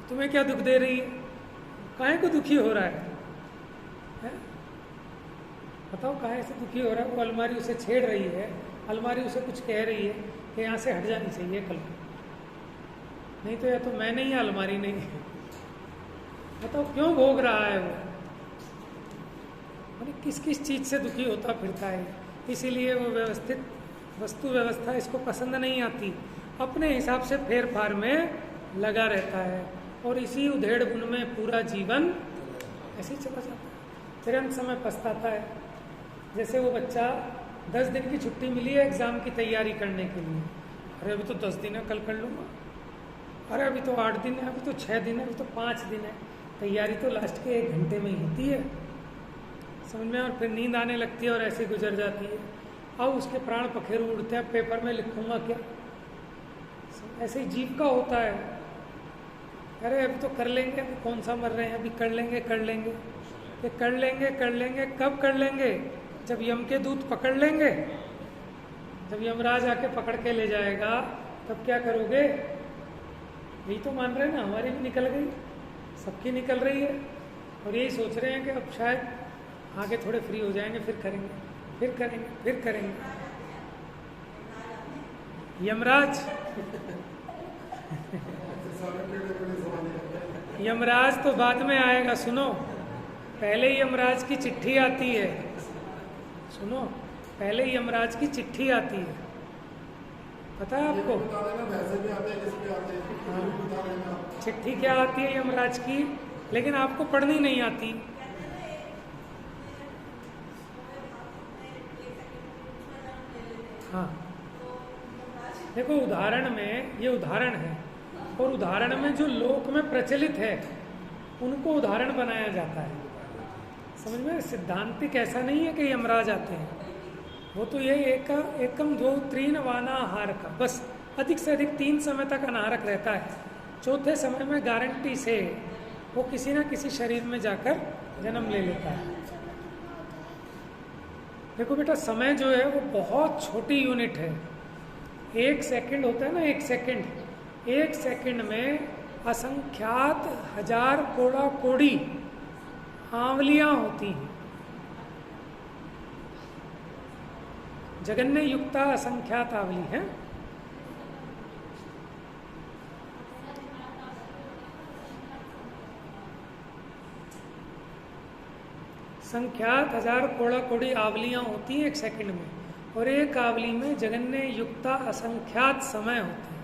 S1: तुम्हें क्या दुख दे रही है? काहे को दुखी हो रहा है? बताओ काहे से दुखी हो रहा है? वो अलमारी उसे छेड़ रही है, अलमारी उसे कुछ कह रही है कि यहाँ से हट जानी चाहिए कल, नहीं तो या तो मैं नहीं या अलमारी नहीं है। बताओ क्यों भोग रहा है वो? मतलब किस किस चीज़ से दुखी होता फिरता है। इसीलिए वो व्यवस्थित वस्तु व्यवस्था इसको पसंद नहीं आती, अपने हिसाब से फेर फार में लगा रहता है, और इसी उधेड़ बुन में पूरा जीवन ऐसे ही चला जाता है। फिर अंत समय पछताता है। जैसे वो बच्चा 10 दिन की छुट्टी मिली है एग्ज़ाम की तैयारी करने के लिए, अरे अभी तो 10 दिन है, कल कर लूँगा, अरे अभी तो 8 दिन है, अभी तो 6 दिन है, अभी तो 5 दिन है। तैयारी तो लास्ट के 1 घंटे में ही होती है, समझ में? और फिर नींद आने लगती है और ऐसे गुजर जाती है। अब उसके प्राण पखेरु उड़ते हैं, पेपर में लिखूँगा क्या? ऐसे ही जीव का होता है। अरे अभी तो कर लेंगे, अभी कौन सा मर रहे हैं, अभी कर लेंगे कर लेंगे। ये कर लेंगे कर लेंगे कब कर लेंगे? जब यम के दूत पकड़ लेंगे, जब यमराज आके पकड़ के ले जाएगा तब क्या करोगे? यही तो मान रहे हैं ना, हमारी भी निकल गई, सबकी निकल रही है, और यही सोच रहे हैं कि अब शायद आगे थोड़े फ्री हो जाएंगे, फिर करेंगे फिर करेंगे फिर करेंगे। यमराज यमराज तो बाद में आएगा, सुनो, पहले यमराज की चिट्ठी आती है, सुनो, पहले यमराज की चिट्ठी आती है, पता है आपको? हाँ, चिट्ठी क्या आती है यमराज की, लेकिन आपको पढ़नी नहीं आती। हाँ, देखो उदाहरण में, ये उदाहरण है, और उदाहरण में जो लोक में प्रचलित है उनको उदाहरण बनाया जाता है, समझ में? सिद्धांतिक ऐसा नहीं है कि यमराज आते हैं, वो तो ये एकम दो त्रीन वाना आहार का, बस अधिक से अधिक 3 समय तक अनाहारक रहता है, चौथे समय में गारंटी से वो किसी ना किसी शरीर में जाकर जन्म ले लेता है। देखो बेटा, समय जो है वो बहुत छोटी यूनिट है, 1 सेकंड होता है ना, 1 सेकंड, 1 सेकंड में असंख्यात हजार कोड़ा कोड़ी आंवलियां होती हैं, जगन्य युक्ता असंख्यात आवली है। संख्यात हजार कोड़ा कोड़ी आवलियां होती हैं 1 सेकंड में, और 1 आवली में जगन्य युक्ता असंख्यात समय होते हैं।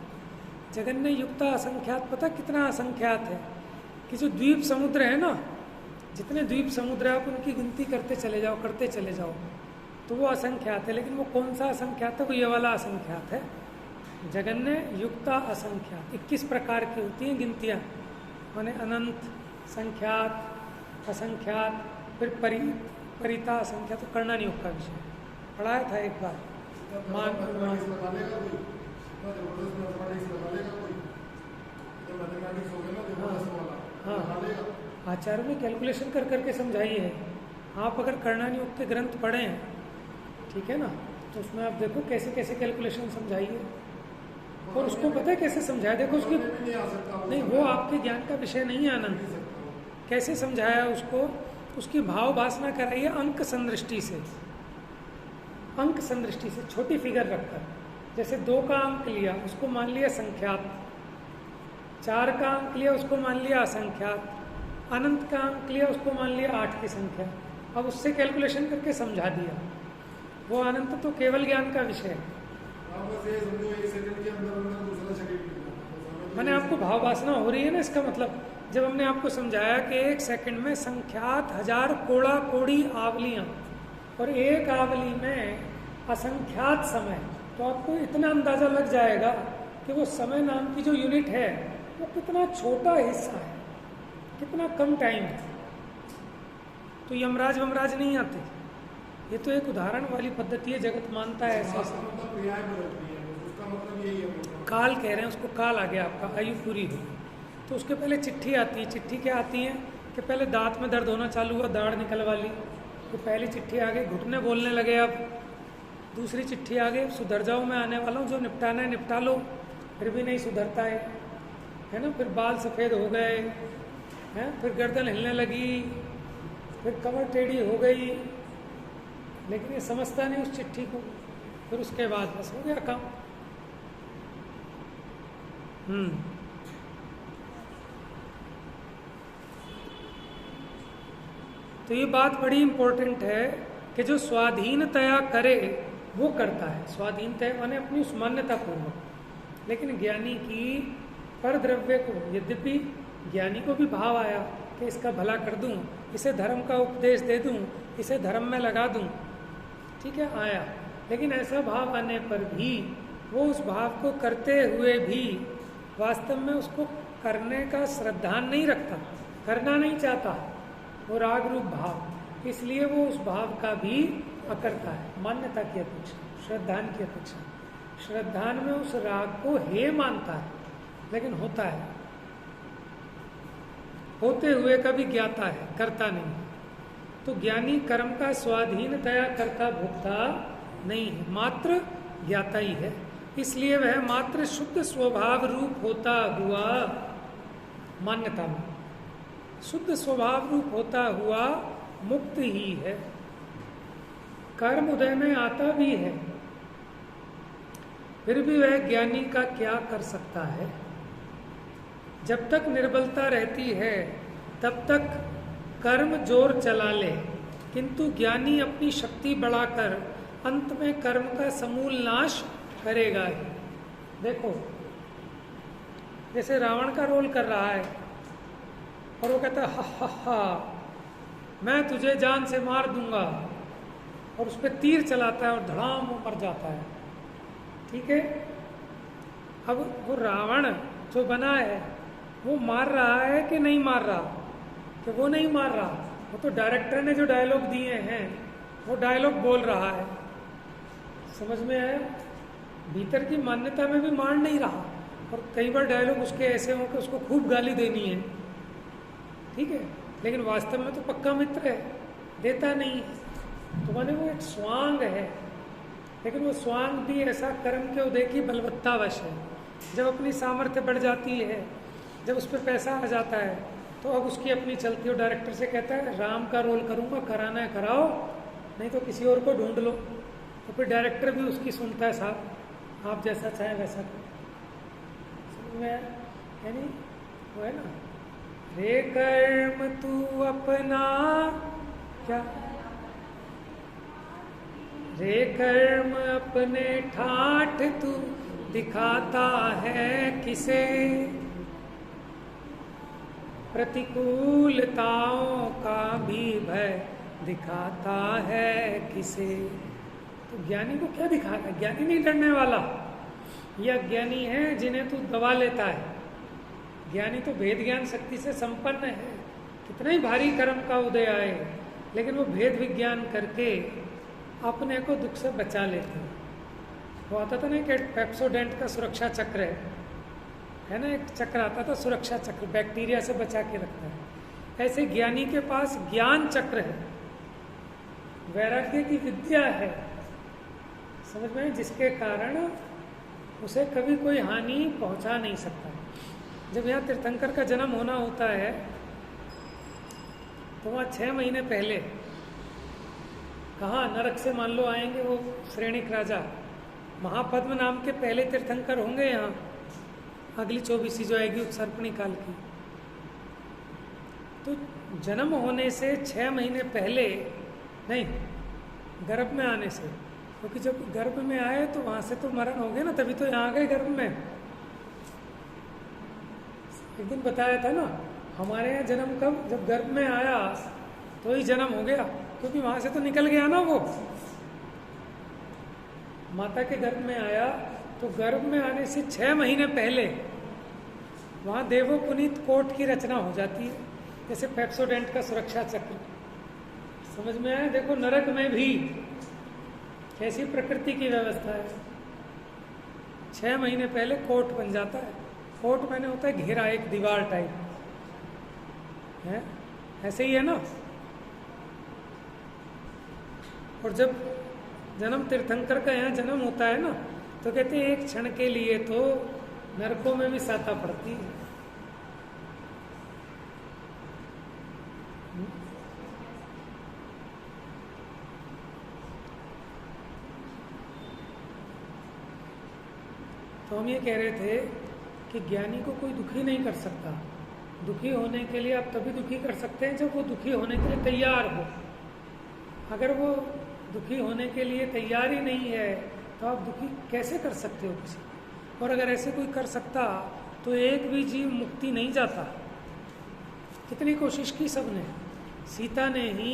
S1: जगन्य युक्ता असंख्यात पता कितना असंख्यात है? कि जो द्वीप समुद्र है ना, जितने द्वीप समुद्र है आप उनकी गिनती करते चले जाओ, करते चले जाओ, तो वो असंख्यात है। लेकिन वो कौन सा असंख्यात है? वो ये वाला असंख्यात है, जगन्य युक्ता असंख्यात। 21 प्रकार की होती हैं गिनतियाँ, माने अनंत, संख्यात, असंख्यात, फिर परिता असंख्यात। तो करना नहीं होगा विषय पढ़ाया था एक बार, हाँ, आचार्य ने कैलकुलेशन कर करके समझाई है। आप अगर करणानी के ग्रंथ पढ़े हैं, ठीक है ना, तो उसमें आप देखो कैसे कैसे कैलकुलेशन समझाई है, और उसको पता है कैसे समझाया? देखो उसकी नहीं, वो आपके ज्ञान का विषय नहीं है आनंद। कैसे समझाया उसको? उसकी भाव भासना कराइए अंक संदृष्टि से, अंक संदृष्टि से, छोटी फिगर रखकर। जैसे 2 का अंक लिया, उसको मान लिया संख्यात, 4 का अंक लिया, उसको मान लिया असंख्यात, अनंत का अंक लिया, उसको मान लिया 8 की संख्या। अब उससे कैलकुलेशन करके समझा दिया। वो अनंत तो केवल ज्ञान का विषय है। मैंने आपको भाव वासना हो रही है ना, इसका मतलब जब हमने आपको समझाया कि 1 सेकंड में संख्यात हजार कोड़ा कोड़ी आवलियां, और 1 आवली में असंख्यात समय, तो आपको इतना अंदाजा लग जाएगा कि वो समय नाम की जो यूनिट है वो कितना छोटा हिस्सा है, कितना कम टाइम है। तो यमराज वमराज नहीं आते, ये तो एक उदाहरण वाली पद्धति है, जगत मानता है ऐसा। काल कह रहे हैं उसको, काल आ गया आपका, आयु पूरी हुई, तो उसके पहले चिट्ठी आती है। चिट्ठी क्या आती है कि पहले दांत में दर्द होना चालू हुआ, दाढ़ निकलवा ली, तो पहली चिट्ठी आ गई, घुटने बोलने लगे। अब दूसरी चिट्ठी आ गई, सुधर जाओ, मैं आने वाला हूँ, जो निपटाना है निपटा लो, फिर भी नहीं सुधरता है ना। फिर बाल सफ़ेद हो गए हैं, फिर गर्दन हिलने लगी, फिर कमर टेढ़ी हो गई, लेकिन ये समझता नहीं उस चिट्ठी को। फिर उसके बाद बस हो गया काम। तो ये बात बड़ी इंपॉर्टेंट है कि जो स्वाधीनतया करे वो करता है। स्वाधीनतया माने अपनी उस मान्यता पूर्वक। लेकिन ज्ञानी की पर द्रव्य को, यद्यपि ज्ञानी को भी भाव आया कि इसका भला कर दूं, इसे धर्म का उपदेश दे दूं, इसे धर्म में लगा दूं, ठीक है, आया। लेकिन ऐसा भाव आने पर भी वो उस भाव को करते हुए भी वास्तव में उसको करने का श्रद्धान नहीं रखता, करना नहीं चाहता, वो राग रूप भाव, इसलिए वो उस भाव का भी अकरता है, मान्यता की अपेक्षा, श्रद्धान की अपेक्षा। श्रद्धान में उस राग को हे मानता है, लेकिन होता है। होते हुए का भी ज्ञाता है, करता नहीं। तो ज्ञानी कर्म का स्वाधीनतया करता भोक्ता नहीं है, मात्र ज्ञाता ही है। इसलिए वह मात्र शुद्ध स्वभाव रूप होता हुआ, मान्यता में शुद्ध स्वभाव रूप होता हुआ मुक्त ही है। कर्म उदय में आता भी है, फिर भी वह ज्ञानी का क्या कर सकता है? जब तक निर्बलता रहती है तब तक कर्म जोर चला ले, किंतु ज्ञानी अपनी शक्ति बढ़ाकर अंत में कर्म का समूल नाश करेगा ही। देखो, जैसे रावण का रोल कर रहा है और वो कहता है हा हा हा मैं तुझे जान से मार दूंगा, और उस पर तीर चलाता है और धड़ाम वो मर जाता है। ठीक है, अब वो रावण जो बना है वो मार रहा है कि नहीं मार रहा? कि वो नहीं मार रहा, वो तो डायरेक्टर ने जो डायलॉग दिए हैं वो डायलॉग बोल रहा है। समझ में आया? भीतर की मान्यता में भी मार नहीं रहा, और कई बार डायलॉग उसके ऐसे हों कि उसको खूब गाली देनी है, ठीक है, लेकिन वास्तव में तो पक्का मित्र है, देता नहीं है। तो माने वो एक स्वांग है, लेकिन वो स्वांग भी ऐसा कर्म के उदय की बलवत्तावश है। जब अपनी सामर्थ्य बढ़ जाती है, जब उस पर पैसा आ जाता है, तो अब उसकी अपनी चलती है। डायरेक्टर से कहता है राम का रोल करूंगा, कराना है कराओ, नहीं तो किसी और को ढूंढ लो। तो फिर डायरेक्टर भी उसकी सुनता है, साहब आप जैसा चाहें वैसा करो। यानी वो है ना, रे कर्म तू अपना क्या, रे कर्म अपने ठाठ तू दिखाता है किसे, प्रतिकूलताओं का भी भय दिखाता है किसे। तो ज्ञानी को क्या दिखा रहा है? ज्ञानी नहीं डरने वाला। यह ज्ञानी है जिन्हें तू दबा लेता है। ज्ञानी तो भेद ज्ञान शक्ति से संपन्न है, कितना ही भारी कर्म का उदय आए, लेकिन वो भेद विज्ञान करके अपने को दुख से बचा लेते हैं। वो आता था ना कि पेप्सोडेंट का सुरक्षा चक्र है ना, एक चक्र आता था सुरक्षा चक्र, बैक्टीरिया से बचा के रखता है। ऐसे ज्ञानी के पास ज्ञान चक्र है, वैराग्य की विद्या है, समझ में, जिसके कारण उसे कभी कोई हानि पहुंचा नहीं सकता। जब यहाँ तीर्थंकर का जन्म होना होता है तो वहाँ 6 महीने पहले कहाँ नरक से मान लो आएंगे वो श्रेणिक राजा, महापद्म नाम के पहले तीर्थंकर होंगे यहाँ, अगली 24वीं जो आएगी उत्सर्पणी काल की। तो जन्म होने से 6 महीने पहले नहीं, गर्भ में आने से, क्योंकि जब गर्भ में आए तो वहाँ से तो मरण हो गया ना, तभी तो यहाँ आ गए गर्भ में। एक दिन बताया था ना, हमारे यहाँ जन्म कब, जब गर्भ में आया तो ही जन्म हो गया, क्योंकि वहाँ से तो निकल गया ना वो। माता के गर्भ में आया तो गर्भ में आने से 6 महीने पहले वहाँ देवो पुनीत कोट की रचना हो जाती है, जैसे पेप्सोडेंट का सुरक्षा चक्र। समझ में आया? देखो नरक में भी कैसी प्रकृति की व्यवस्था है। 6 महीने पहले कोट बन जाता है। कोट मैंने होता है घेरा, एक दीवार टाइप है, ऐसे ही है ना। और जब जन्म तीर्थंकर का यहाँ जन्म होता है ना, तो कहते हैं एक क्षण के लिए तो नरकों में भी साता पड़ती है। तो हम ये कह रहे थे कि ज्ञानी को कोई दुखी नहीं कर सकता। दुखी होने के लिए आप तभी दुखी कर सकते हैं जब वो दुखी होने के लिए तैयार हो। अगर वो दुखी होने के लिए तैयार ही नहीं है तो आप दुखी कैसे कर सकते हो किसी को? और अगर ऐसे कोई कर सकता तो एक भी जीव मुक्ति नहीं जाता। कितनी कोशिश की सबने, सीता ने ही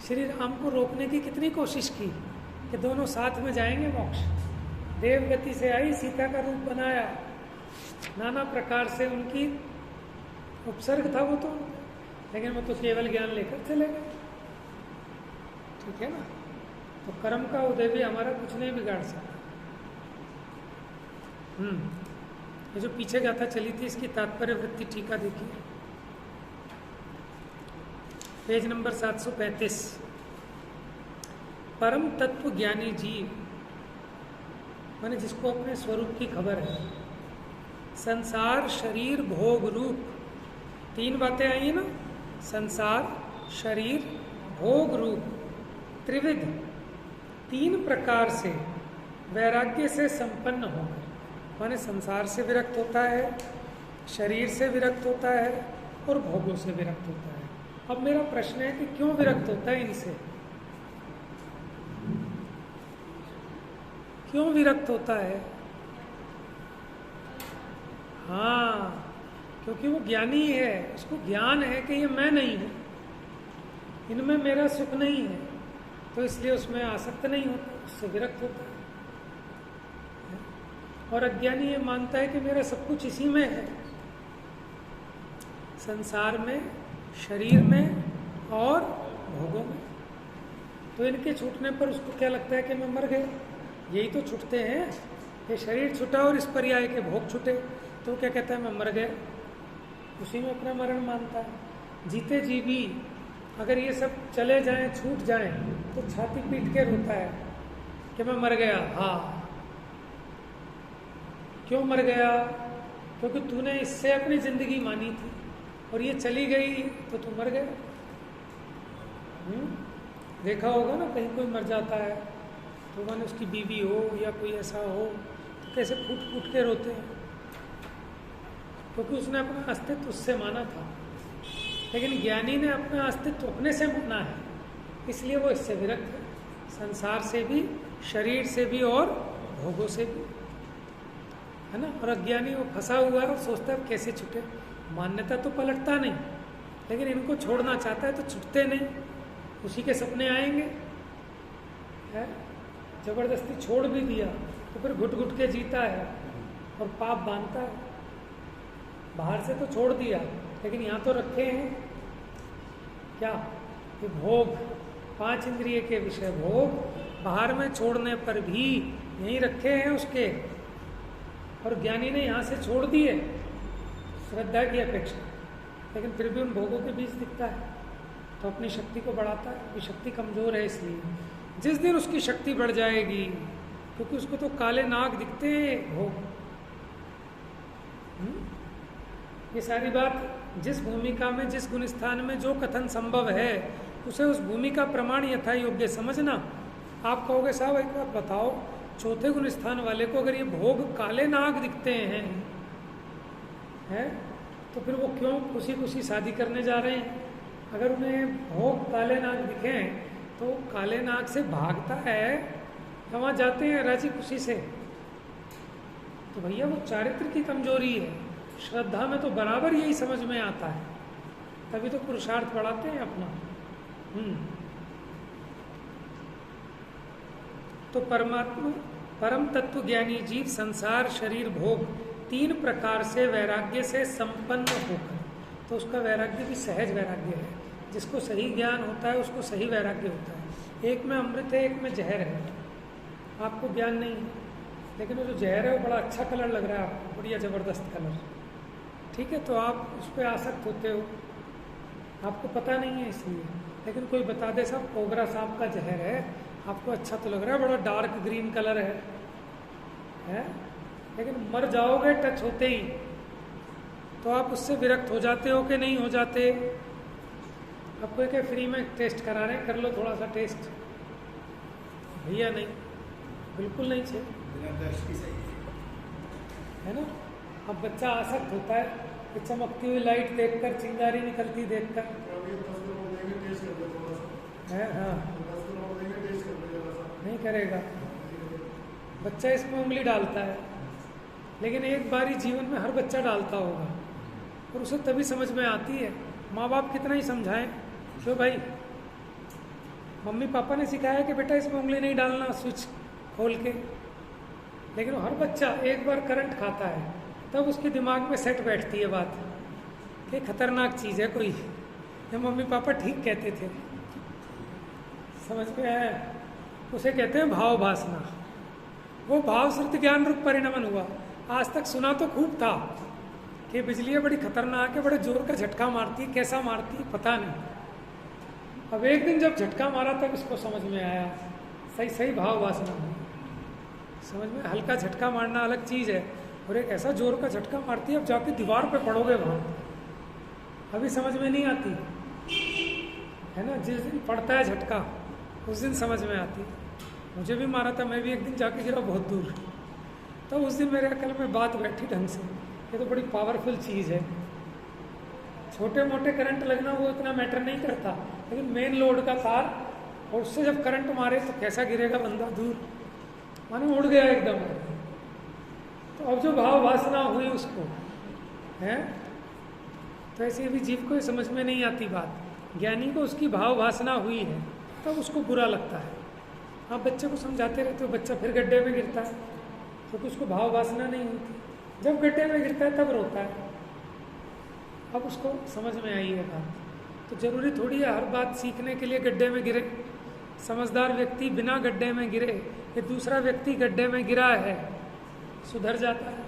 S1: श्री राम को रोकने की कितनी कोशिश की कि दोनों साथ में जाएंगे मोक्ष। देवगति से आई, सीता का रूप बनाया, नाना प्रकार से उनकी उपसर्ग था वो तो, लेकिन वो तो केवल ज्ञान लेकर चले गए। ठीक है ना? तो कर्म का उदय भी हमारा कुछ नहीं बिगाड़ सकता। ये जो पीछे गाथा चली थी इसकी तात्पर्य वृत्ति टीका देखिए। Page number 735। परम तत्व ज्ञानी जीव माने जिसको अपने स्वरूप की खबर है। संसार, शरीर, भोग, रूप, तीन बातें आई है ना, संसार, शरीर, भोग, रूप, त्रिविध, तीन प्रकार से वैराग्य से संपन्न होकर, माने संसार से विरक्त होता है, शरीर से विरक्त होता है और भोगों से विरक्त होता है। अब मेरा प्रश्न है कि क्यों विरक्त होता है इनसे, क्यों विरक्त होता है? हाँ, क्योंकि वो ज्ञानी है, उसको ज्ञान है कि ये मैं नहीं हूं, इनमें मेरा सुख नहीं है, तो इसलिए उसमें आसक्त नहीं होता, उससे विरक्त होता है। और अज्ञानी ये मानता है कि मेरा सब कुछ इसी में है, संसार में, शरीर में और भोगों में। तो इनके छूटने पर उसको क्या लगता है कि मैं मर गया। यही तो छूटते हैं, ये शरीर छूटा और इस पर्याय के भोग छूटे, तो क्या कहता है मैं मर गया, उसी में अपना मरण मानता है। जीते जी भी अगर ये सब चले जाएं, छूट जाएं, तो छाती पीट के रोता है कि मैं मर गया। हाँ, क्यों मर गया? क्योंकि तूने इससे अपनी जिंदगी मानी थी और ये चली गई तो तू मर गया। देखा होगा ना, कहीं कोई मर जाता है तो माने उसकी बीवी हो या कोई ऐसा हो तो कैसे फूट फूट के रोते हैं, क्योंकि उसने अपना अस्तित्व उससे माना था। लेकिन ज्ञानी ने अपना अस्तित्व अपने से माना है, इसलिए वो इससे विरक्त है, संसार से भी, शरीर से भी और भोगों से भी, है ना। और अज्ञानी वो फंसा हुआ है और सोचता है कैसे छूटे। मान्यता तो पलटता नहीं, लेकिन इनको छोड़ना चाहता है तो छूटते नहीं, उसी के सपने आएंगे, है। जबरदस्ती छोड़ भी दिया तो फिर घुट घुट के जीता है और पाप बांधता है। बाहर से तो छोड़ दिया, लेकिन यहाँ तो रखे हैं क्या, ये भोग, 5 इंद्रिय के विषय भोग, बाहर में छोड़ने पर भी यहीं रखे हैं उसके। और ज्ञानी ने यहाँ से छोड़ दिए श्रद्धा की अपेक्षा, लेकिन फिर भी उन भोगों के बीच दिखता है, तो अपनी शक्ति को बढ़ाता है। ये शक्ति कमजोर है, इसलिए जिस दिन उसकी शक्ति बढ़ जाएगी, क्योंकि उसको तो काले नाग दिखते हैं भोग। ये सारी बात जिस भूमिका में, जिस गुण स्थान में जो कथन संभव है, उसे उस भूमिका प्रमाण यथा योग्य समझना। आप कहोगे साहब एक बात बताओ, चौथे गुण स्थान वाले को अगर ये भोग काले नाग दिखते हैं तो फिर वो क्यों खुशी खुशी शादी करने जा रहे हैं? अगर उन्हें भोग काले नाग दिखें तो काले नाग से भागता है या वहाँ जाते हैं राजी खुशी से? तो भैया वो चारित्र की कमजोरी है। श्रद्धा में तो बराबर यही समझ में आता है, तभी तो पुरुषार्थ बढ़ाते हैं अपना। तो परमात्मा, परम तत्व ज्ञानी जीव संसार, शरीर, भोग, 3 प्रकार से वैराग्य से संपन्न होकर, तो उसका वैराग्य भी सहज वैराग्य है। जिसको सही ज्ञान होता है उसको सही वैराग्य होता है। एक में अमृत है, एक में जहर है। आपको ज्ञान नहीं है, लेकिन वो जो जहर है वो बड़ा अच्छा कलर लग रहा है आपको, बढ़िया ज़बरदस्त कलर, ठीक है, तो आप उस पर आसक्त होते हो, आपको पता नहीं है इसलिए। लेकिन कोई बता दे साहब कोबरा सांप का जहर है, आपको अच्छा तो लग रहा है, बड़ा डार्क ग्रीन कलर है? लेकिन मर जाओगे टच होते ही, तो आप उससे विरक्त हो जाते हो कि नहीं हो जाते? आपको क्या फ्री में टेस्ट करा रहे हैं, कर लो थोड़ा सा टेस्ट। भैया नहीं, बिल्कुल नहीं चाहिए, है ना। अब बच्चा आसक्त होता है कि चमकती हुई लाइट देखकर, चिंगारी निकलती देखकर, है, हाँ, नहीं करेगा। बच्चा इसमें उंगली डालता है, लेकिन एक बार ही जीवन में हर बच्चा डालता होगा और उसे तभी समझ में आती है। माँ बाप कितना ही समझाएं, क्यों भाई, मम्मी पापा ने सिखाया कि बेटा इसमें उंगली नहीं डालना स्विच खोल के, लेकिन हर बच्चा एक बार करंट खाता है तब उसके दिमाग में सेट बैठती है बात कि खतरनाक चीज़ है कोई। ये मम्मी पापा ठीक कहते थे, समझ में आया? उसे कहते हैं भाव भासना। वो भाव श्रुति ज्ञान रूप परिणमन हुआ। आज तक सुना तो खूब था कि बिजली बड़ी खतरनाक है, बड़े जोर का झटका मारती है, कैसा मारती है पता नहीं, अब एक दिन जब झटका मारा तब इसको समझ में आया, सही सही भाव वासना हुई। समझ में, हल्का झटका मारना अलग चीज़ है, और एक ऐसा जोर का झटका मारती है, अब जाके दीवार पे पड़ोगे वहाँ, अभी समझ में नहीं आती है ना। जिस दिन पड़ता है झटका उस दिन समझ में आती है। मुझे भी मारा था, मैं भी एक दिन जाके गिरा बहुत दूर, तो उस दिन मेरे अकल में बात बैठी ढंग से, ये तो बड़ी पावरफुल चीज़ है। छोटे मोटे करंट लगना वो इतना मैटर नहीं करता, लेकिन मेन लोड का तार, और उससे जब करंट मारे तो कैसा गिरेगा बंदा दूर, माने उड़ गया एकदम। तो अब जो भाव वासना हुई उसको है, तो ऐसे अभी जीव को समझ में नहीं आती बात। ज्ञानी को उसकी भाव वासना हुई है तब तो उसको बुरा लगता है। आप बच्चे को समझाते रहते हो, बच्चा फिर गड्ढे में गिरता है, क्योंकि उसको भाव वासना नहीं होती। जब गड्ढे में गिरता है तब रोता है। अब उसको समझ में आई है बात। तो जरूरी थोड़ी है हर बात सीखने के लिए गड्ढे में गिरे। समझदार व्यक्ति बिना गड्ढे में गिरे, ये दूसरा व्यक्ति गड्ढे में गिरा है, सुधर जाता है?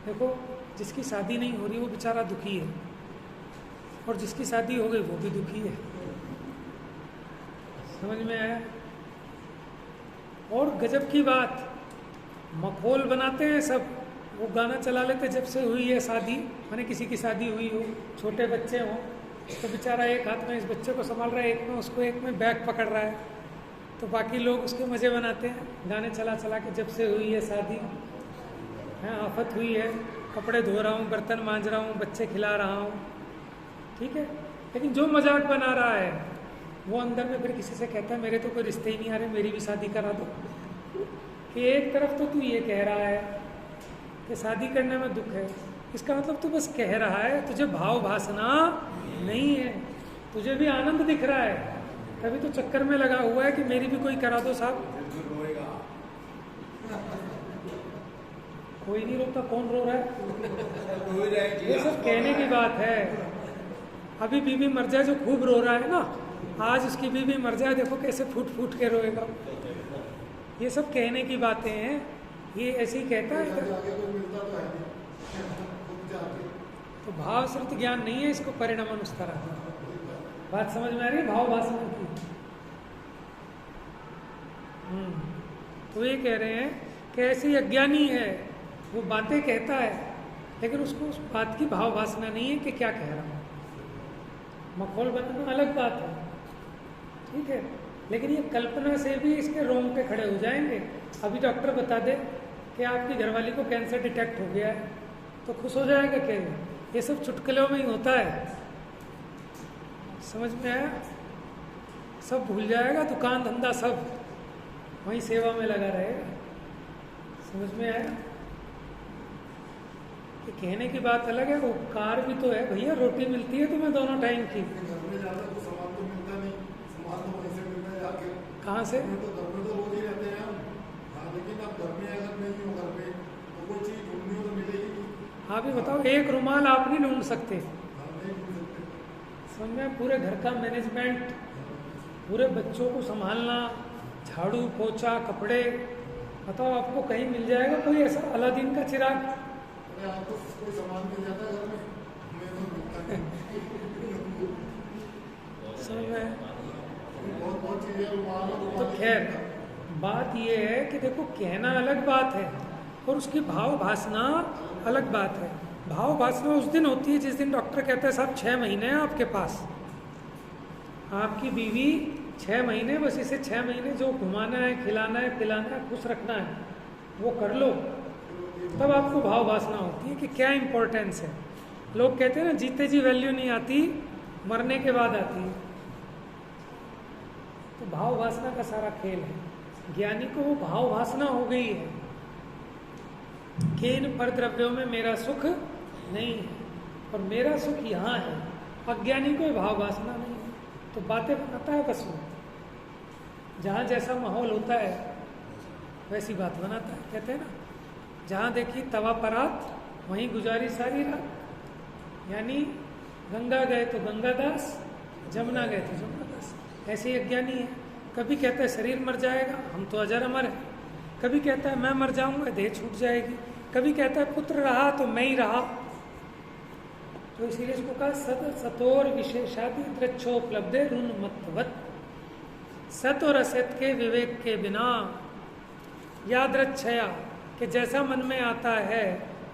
S1: देखो, जिसकी शादी नहीं हो रही वो बेचारा दुखी है, और जिसकी शादी हो गई वो भी दुखी है। समझ में आया? और गजब की बात, मखौल बनाते हैं सब, वो गाना चला लेते जब से हुई है शादी, माने किसी की शादी हुई हो, छोटे बच्चे हों, तो बेचारा एक हाथ में इस बच्चे को संभाल रहा है, एक में उसको, एक में बैग पकड़ रहा है, तो बाकी लोग उसके मज़े बनाते हैं, गाने चला चला के जब से हुई है शादी है, आफत हुई है, कपड़े धो रहा हूँ, बर्तन मांज रहा हूँ, बच्चे खिला रहा हूँ, ठीक है। लेकिन जो मजाक बना रहा है वो अंदर में फिर किसी से कहता है मेरे तो कोई रिश्ते ही नहीं आ रहे, मेरी भी शादी करा दो। कि एक तरफ तो तू ये कह रहा है कि शादी करने में दुख है, इसका मतलब तू बस कह रहा है, तुझे भाव वासना नहीं है, तुझे भी आनंद दिख रहा है, तभी तो चक्कर में लगा हुआ है कि मेरी भी कोई करा दो साहब। कोई नहीं रोता, कौन रो रहा है? ये सब कहने की बात है। अभी बीवी मर जाए जो खूब रो रहा है ना, आज उसकी बीवी मर जाए, देखो कैसे फूट फूट के रोएगा। ये सब कहने की बातें हैं, ये ऐसे ही कहता है। तो भाव श्रुत ज्ञान नहीं है, इसको परिणाम अनुस्तर। बात समझ में आ रही है भाव वासना की? तो ये कह रहे हैं कि ऐसे अज्ञानी है, वो बातें कहता है, लेकिन उसको उस बात की भाव वासना नहीं है कि क्या कह रहा हूँ। मखौल बनाना अलग बात है, ठीक है, लेकिन ये कल्पना से भी इसके रोंगटे खड़े हो जाएंगे। अभी डॉक्टर बता दे कि आपकी घरवाली को कैंसर डिटेक्ट हो गया है, तो खुश हो जाएगा क्या? ये सब चुटकुलों में ही होता है। समझ में आया? सब भूल जाएगा, दुकान धंधा सब वहीं सेवा में लगा रहेगा। समझ में आया? कि कहने की बात अलग है, उपकार भी तो है भैया, रोटी मिलती है तुम्हें दोनों टाइम की। कहाँ से? हाँ भी बताओ, एक रुमाल आप नहीं ढूंढ सकते? समझ में? पूरे घर का मैनेजमेंट, पूरे बच्चों को संभालना, झाड़ू पोछा कपड़े, बताओ आपको कहीं मिल जाएगा कोई ऐसा अलादीन का चिराग? कोई सामान मिल जाता है घर में, समझ में? तो खैर बात ये है कि देखो, कहना अलग बात है और उसकी भाव भासना अलग बात है। भाव भासना उस दिन होती है जिस दिन डॉक्टर कहता है साहब 6 महीने हैं आपके पास, आपकी बीवी 6 महीने, बस इसे 6 महीने जो घुमाना है, खिलाना है, पिलाना है, खुश रखना है, वो कर लो, तब आपको भाव वासना होती है कि क्या इम्पोर्टेंस है। लोग कहते हैं ना, जीते जी वैल्यू नहीं आती, मरने के बाद आती है। तो भाव वासना का सारा खेल है। ज्ञानी को वो भाव वासना हो गई है कि इन पर द्रव्यों में मेरा सुख नहीं है और मेरा सुख यहाँ है। अज्ञानी को भाव वासना नहीं है, तो बातें बनाता है बस वो, जहाँ जैसा माहौल होता है वैसी बात बनाता है। कहते हैं ना, जहाँ देखी तवा परात वहीं गुजारी सारी रात। यानी गंगा गए तो गंगादास, जमुना गए तो जमुनादास। ऐसे ही अज्ञानी है, कभी कहता है शरीर मर जाएगा, हम तो अजर अमर है, कभी कहता है मैं मर जाऊंगा, देह छूट जाएगी, कभी कहता है पुत्र रहा तो मैं ही रहा। तो इसीलिए इसको कहा सत सतोर विशेषादि दृक्षोपलब्धे ऋन्मत्वत। सत और असत के विवेक के बिना यादृच्छया कि जैसा मन में आता है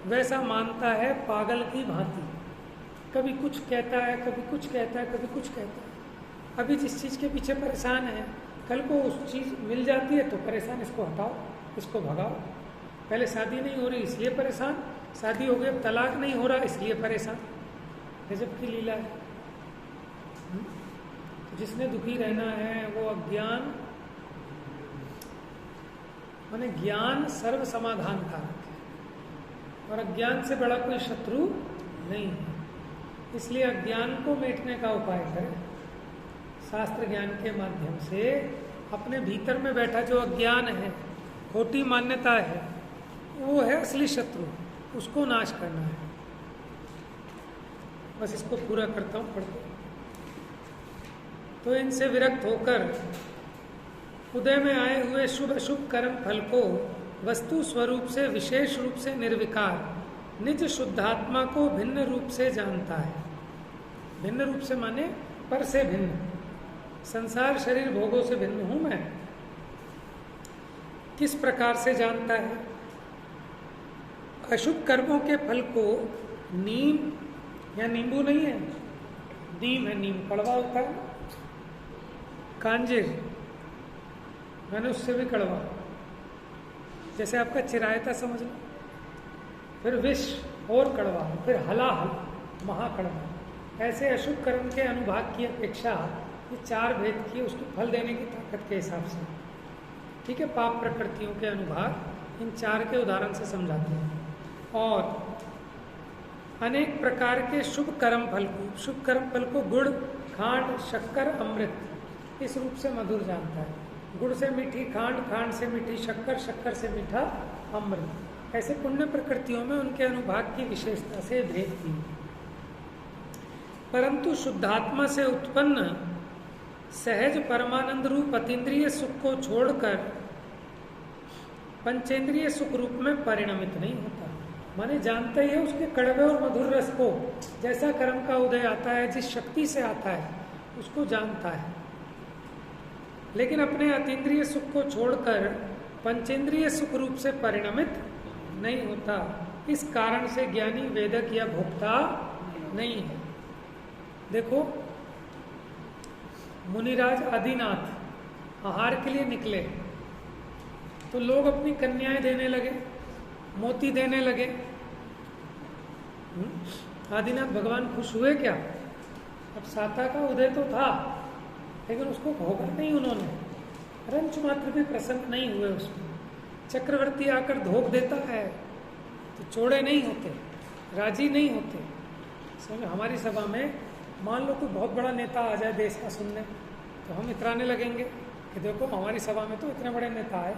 S1: वैसा मानता है पागल की भांति। कभी कुछ कहता है, कभी कुछ कहता है, कभी कुछ कहता है। अभी जिस चीज़ के पीछे परेशान है, कल को उस चीज़ मिल जाती है तो परेशान, इसको हटाओ, इसको भगाओ। पहले शादी नहीं हो रही इसलिए परेशान, शादी हो गई अब तलाक नहीं हो रहा इसलिए परेशान। गजब की लीला है। जिसने दुखी रहना है वो अज्ञान, माने ज्ञान सर्व समाधान कारक है और अज्ञान से बड़ा कोई शत्रु नहीं है। इसलिए अज्ञान को मिटने का उपाय करें शास्त्र ज्ञान के माध्यम से। अपने भीतर में बैठा जो अज्ञान है, खोटी मान्यता है, वो है असली शत्रु, उसको नाश करना है। बस इसको पूरा करता हूँ पढ़ते। तो इनसे विरक्त होकर उदय में आए हुए शुभ अशुभ कर्म फल को वस्तु स्वरूप से विशेष रूप से निर्विकार निज शुद्धात्मा को भिन्न रूप से जानता है। भिन्न रूप से माने पर से भिन्न, संसार शरीर भोगों से भिन्न हूं मैं। किस प्रकार से जानता है? अशुभ कर्मों के फल को नीम या नींबू नहीं है, नीम है, नीम कड़वा होता है, कांजिर मैंने उससे भी कड़वा, जैसे आपका चिरायता समझ लो, फिर विष और कड़वा, फिर हलाहल महाकड़वा। ऐसे अशुभ कर्म के अनुभाग की अपेक्षा ये चार भेद की उसको फल देने की ताकत के हिसाब से, ठीक है, पाप प्रकृतियों के अनुभाग इन चार के उदाहरण से समझाते हैं। और अनेक प्रकार के शुभ कर्म फल को, शुभ कर्म फल को गुड़, खांड, शक्कर, अमृत इस रूप से मधुर जानता है। गुड़ से मीठी खांड, खांड से मीठी शक्कर, शक्कर से मीठा अमृत। ऐसे पुण्य प्रकृतियों में उनके अनुभाग की विशेषता से भेद थी। परंतु शुद्धात्मा से उत्पन्न सहज परमानंद रूप अतीन्द्रिय सुख को छोड़कर पंचेंद्रिय सुख रूप में परिणमित नहीं होता। माने जानता ही है उसके कड़वे और मधुर रस को, जैसा कर्म का उदय आता है, जिस शक्ति से आता है उसको जानता है, लेकिन अपने अतीन्द्रिय सुख को छोड़कर पंचेंद्रिय सुख रूप से परिणमित नहीं होता। इस कारण से ज्ञानी वेदक या भोक्ता नहीं है। देखो, मुनिराज आदिनाथ आहार के लिए निकले तो लोग अपनी कन्याएं देने लगे, मोती देने लगे। आदिनाथ भगवान खुश हुए क्या? अब साता का उदय तो था लेकिन उसको भोगा नहीं उन्होंने, रंच मात्र भी प्रसन्न नहीं हुए उसमें। चक्रवर्ती आकर धोख देता है तो चौड़े नहीं होते, राजी नहीं होते। समझो, हमारी सभा में मान लो कोई बहुत बड़ा नेता आ जाए देश का सुनने, तो हम इतराने लगेंगे कि देखो हमारी सभा में तो इतने बड़े नेता आए।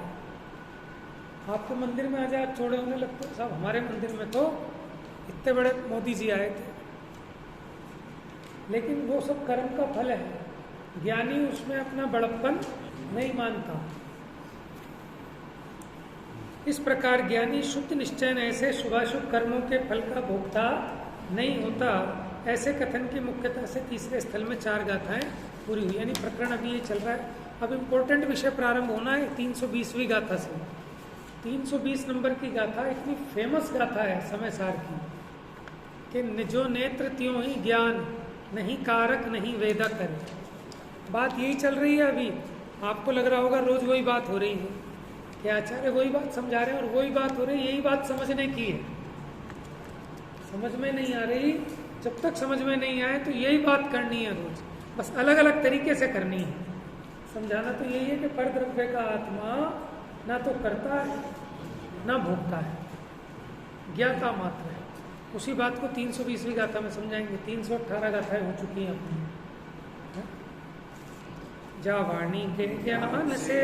S1: आपके मंदिर में आ जाए आप चौड़े होने लगते हो। साहब हमारे मंदिर में तो इतने बड़े मोदी जी आए थे। लेकिन वो सब कर्म का फल है, ज्ञानी उसमें अपना बड़प्पन नहीं मानता। इस प्रकार ज्ञानी शुद्ध निश्चय ऐसे शुभाशुभ कर्मों के फल का भोक्ता नहीं होता। ऐसे कथन की मुख्यता से तीसरे स्थल में 4 गाथाएं पूरी हुई, यानी प्रकरण अभी ये चल रहा है। अब इम्पोर्टेंट विषय प्रारंभ होना है 320वीं गाथा से। 320 नंबर की गाथा इतनी फेमस गाथा है समय सार की कि जो नेत्र त्यों ही ज्ञान, नहीं कारक नहीं वेदा करे। बात यही चल रही है अभी। आपको लग रहा होगा रोज वही बात हो रही है कि आचार्य वही बात समझा रहे हैं और वही बात हो रही है। यही बात समझने की है, समझ में नहीं आ रही। जब तक समझ में नहीं आए तो यही बात करनी है रोज, बस अलग अलग तरीके से करनी है। समझाना तो यही है कि परद्रव्य का आत्मा ना तो करता है ना भोगता है, ज्ञाता मात्र है। उसी बात को 320वीं गाथा में समझाएंगे। 318 गाथाएं हो चुकी हैं अपनी। जा वाणी के ज्ञान से